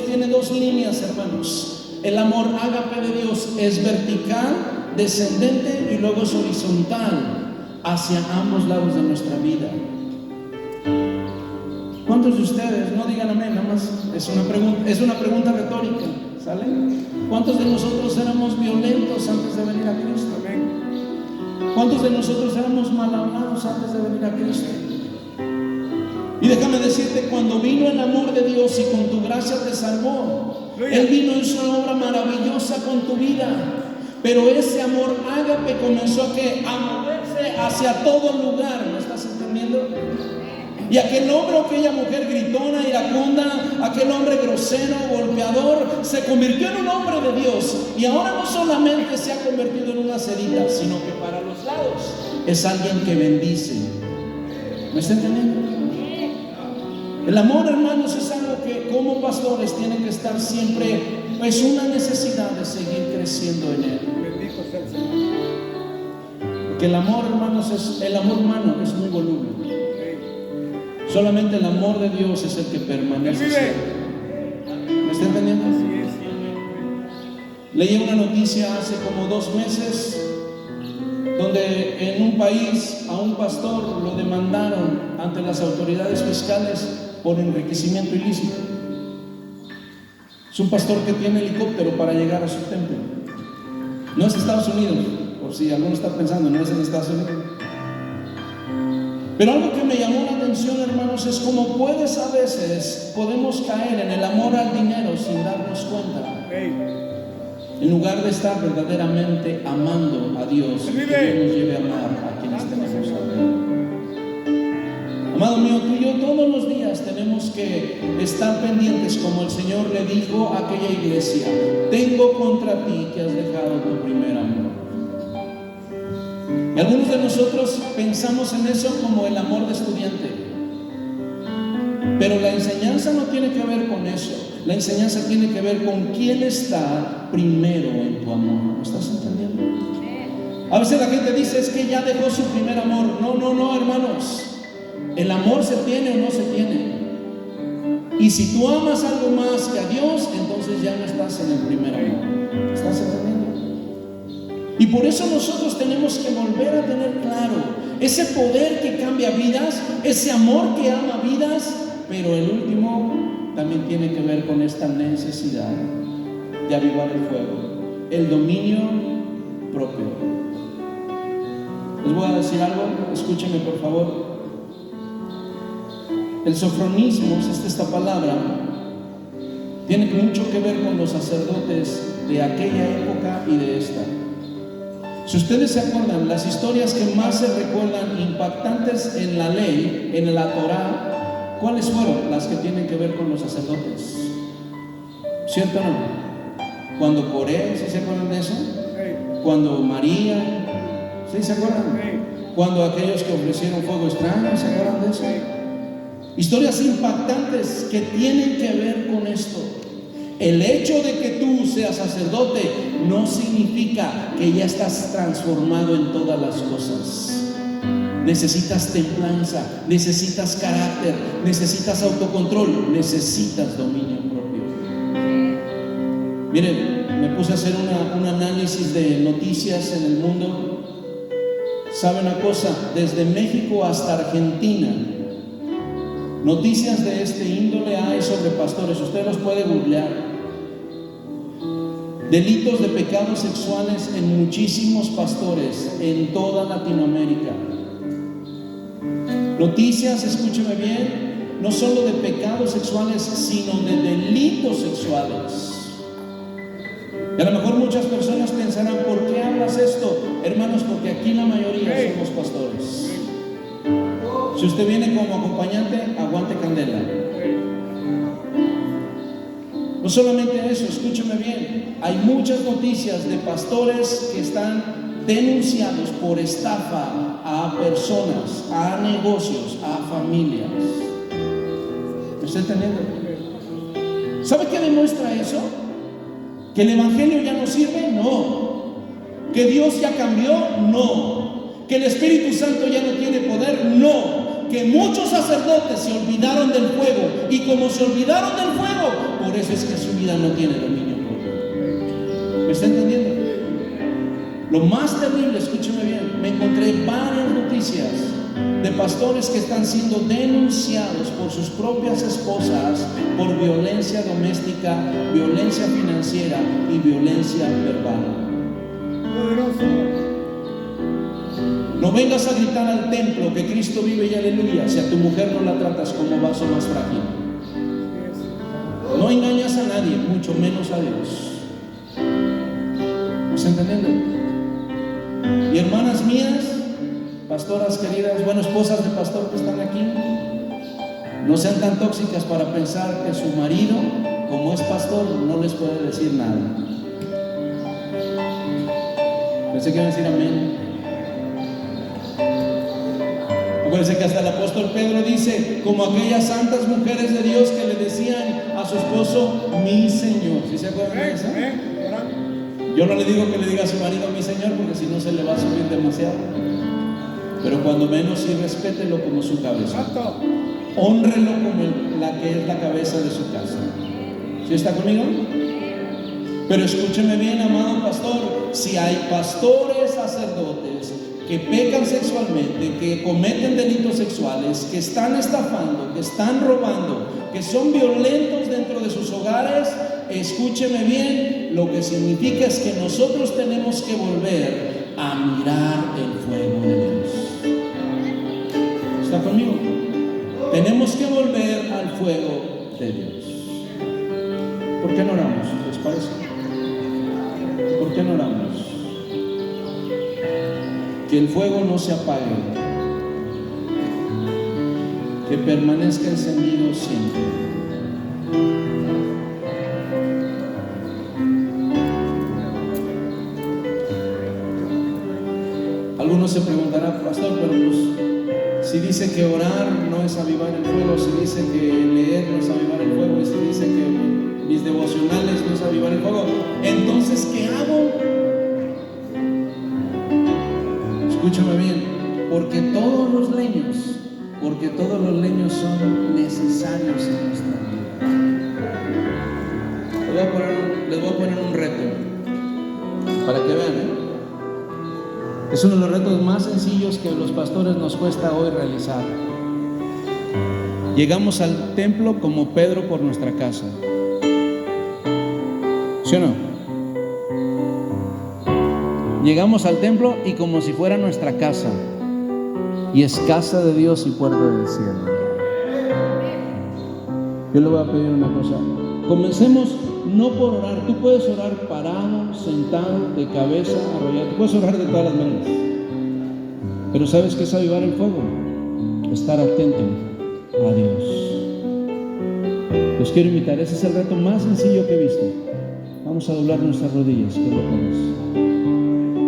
tiene dos líneas, hermanos. El amor ágape de Dios es vertical, descendente, y luego es horizontal hacia ambos lados de nuestra vida. ¿Cuántos de ustedes, no digan amén, nada más es una pregunta retórica, ¿sale? ¿Cuántos de nosotros éramos violentos antes de venir a Cristo? ¿Cuántos de nosotros éramos mal hablados antes de venir a Cristo? Y déjame decirte, cuando vino el amor de Dios y con tu gracia te salvó, Él vino en su obra maravillosa con tu vida. Pero ese amor ágape comenzó a moverse hacia todo lugar. ¿Me estás entendiendo? Y aquel hombre o aquella mujer gritona, iracunda, aquel hombre grosero, golpeador, se convirtió en un hombre de Dios. Y ahora no solamente se ha convertido en una sedita, sino que para los lados es alguien que bendice. ¿Me está entendiendo? El amor, hermanos, es algo que como pastores tienen que estar siempre, pues, una necesidad de seguir creciendo en él. Bendito sea el Señor. Porque el amor, hermanos, el amor humano es muy voluble. Solamente el amor de Dios es el que permanece siempre. ¿Me está entendiendo? Leí una noticia hace como 2 meses donde en un país a un pastor lo demandaron ante las autoridades fiscales por enriquecimiento ilícito. Es un pastor que tiene helicóptero para llegar a su templo. No es Estados Unidos, por si alguno está pensando, no es en Estados Unidos. Pero algo que me llamó la atención, hermanos, es cómo a veces podemos caer en el amor al dinero sin darnos cuenta, en lugar de estar verdaderamente amando a Dios, y que Dios nos lleve a amar a quienes tenemos a ver. Amado mío, tú y yo todos los días tenemos que estar pendientes, como el Señor le dijo a aquella iglesia: tengo contra ti que has dejado tu primer amor. Y algunos de nosotros pensamos en eso como el amor de estudiante, pero la enseñanza no tiene que ver con eso. La enseñanza tiene que ver con quién está primero en tu amor. ¿Me estás entendiendo? A veces la gente dice: es que ya dejó su primer amor. No, hermanos. El amor se tiene o no se tiene. Y si tú amas algo más que a Dios, entonces ya no estás en el primer amor. ¿Estás entendiendo? Y por eso nosotros tenemos que volver a tener claro ese poder que cambia vidas, ese amor que ama vidas, pero el último también tiene que ver con esta necesidad de avivar el fuego, el dominio propio. Les voy a decir algo, escúchenme por favor. El sofronismo, esta palabra, tiene mucho que ver con los sacerdotes de aquella época y de esta. Si ustedes se acuerdan, las historias que más se recuerdan impactantes en la ley, en la Torá, ¿cuáles fueron? Las que tienen que ver con los sacerdotes. ¿Cierto o no? Cuando Coré, ¿sí se acuerdan de eso? cuando María, ¿sí se acuerdan? Cuando aquellos que ofrecieron fuego extraño, ¿se acuerdan de eso? Historias impactantes que tienen que ver con esto. El hecho de que tú seas sacerdote no significa que ya estás transformado en todas las cosas. Necesitas templanza, necesitas carácter, necesitas autocontrol, necesitas dominio propio. Miren, me puse a hacer un análisis de noticias en el mundo. ¿Sabe una cosa? Desde México hasta Argentina, noticias de este índole hay sobre pastores. Usted los puede googlear. Delitos de pecados sexuales en muchísimos pastores en toda Latinoamérica. Noticias, escúcheme bien, no solo de pecados sexuales, sino de delitos sexuales. Y a lo mejor muchas personas pensarán, ¿por qué hablas esto? Hermanos, porque aquí la mayoría somos pastores. Si usted viene como acompañante, aguante candela. No solamente eso, escúcheme bien, hay muchas noticias de pastores que están denunciados por estafa a personas, a negocios, a familias. ¿Me está entendiendo? ¿Sabe qué demuestra eso? ¿Que el evangelio ya no sirve? No. ¿Que Dios ya cambió? No. ¿Que el Espíritu Santo ya no tiene poder? No. Que muchos sacerdotes se olvidaron del fuego, y como se olvidaron del fuego, por eso es que su vida no tiene dominio propio. ¿Me está entendiendo? Lo más terrible, escúcheme bien, me encontré varias noticias de pastores que están siendo denunciados por sus propias esposas por violencia doméstica, violencia financiera y violencia verbal. No vengas a gritar al templo que Cristo vive y aleluya si a tu mujer no la tratas como vaso más frágil. No engañas a nadie, mucho menos a Dios. ¿Me está entendiendo? Y hermanas mías, pastoras queridas, bueno, esposas de pastor que están aquí, no sean tan tóxicas para pensar que su marido, como es pastor, no les puede decir nada. Pensé que iban a decir amén. Acuérdense que hasta el apóstol Pedro dice, como aquellas santas mujeres de Dios que le decían a su esposo, mi Señor. ¿Sí se acuerdan de eso? Yo no le digo que le diga a su marido mi Señor, porque si no se le va a subir demasiado. Pero cuando menos sí, respételo como su cabeza. Hónrelo como la que es la cabeza de su casa. ¿Sí está conmigo? Pero escúcheme bien, amado pastor, si hay pastores sacerdotes que pecan sexualmente, que cometen delitos sexuales, que están estafando, que están robando, que son violentos dentro de sus hogares, escúcheme bien, lo que significa es que nosotros tenemos que volver a mirar el fuego de Dios. ¿Está conmigo? Tenemos que volver al fuego de Dios. ¿Por qué no oramos? ¿Les parece? ¿Por qué no oramos? Que el fuego no se apague, que permanezca encendido siempre. Algunos se preguntarán, pastor, pero pues, si dice que orar no es avivar el fuego, si dice que leer no es avivar el fuego, y si dice que mis devocionales no es avivar el fuego, entonces ¿qué hago? Escúchame bien, porque todos los leños son necesarios en nuestra vida. Les voy a poner un reto para que vean, Es uno de los retos más sencillos que a los pastores nos cuesta hoy realizar. Llegamos al templo como Pedro por nuestra casa. ¿Sí o no? Llegamos al templo y como si fuera nuestra casa, y es casa de Dios y puerta del cielo. Yo le voy a pedir una cosa. Comencemos no por orar. Tú puedes orar parado, sentado, de cabeza, arrollado. Tú puedes orar de todas las maneras. Pero ¿sabes qué es avivar el fuego? Estar atento a Dios. Los quiero invitar. Ese es el reto más sencillo que he visto. Vamos a doblar nuestras rodillas. ¿Qué lo pones?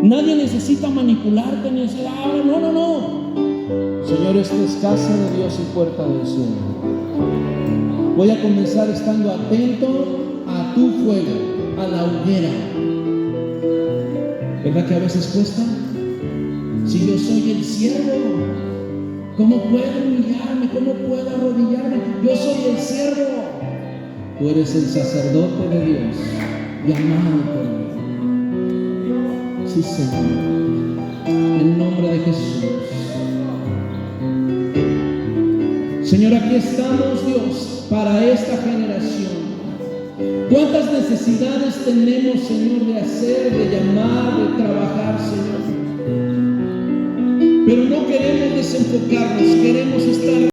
Nadie necesita manipularte ni decir, no, no, no. Señor, esta es casa de Dios y puerta del cielo. Voy a comenzar estando atento a tu fuego, a la hoguera. ¿Verdad que a veces cuesta? Si yo soy el siervo, ¿cómo puedo humillarme? ¿Cómo puedo arrodillarme? Yo soy el siervo. Tú eres el sacerdote de Dios, llamado por mí. Sí, Señor. En el nombre de Jesús. Señor, aquí estamos, Dios, para esta generación. ¿Cuántas necesidades tenemos, Señor, de hacer, de llamar, de trabajar, Señor? Pero no queremos desenfocarnos, queremos estar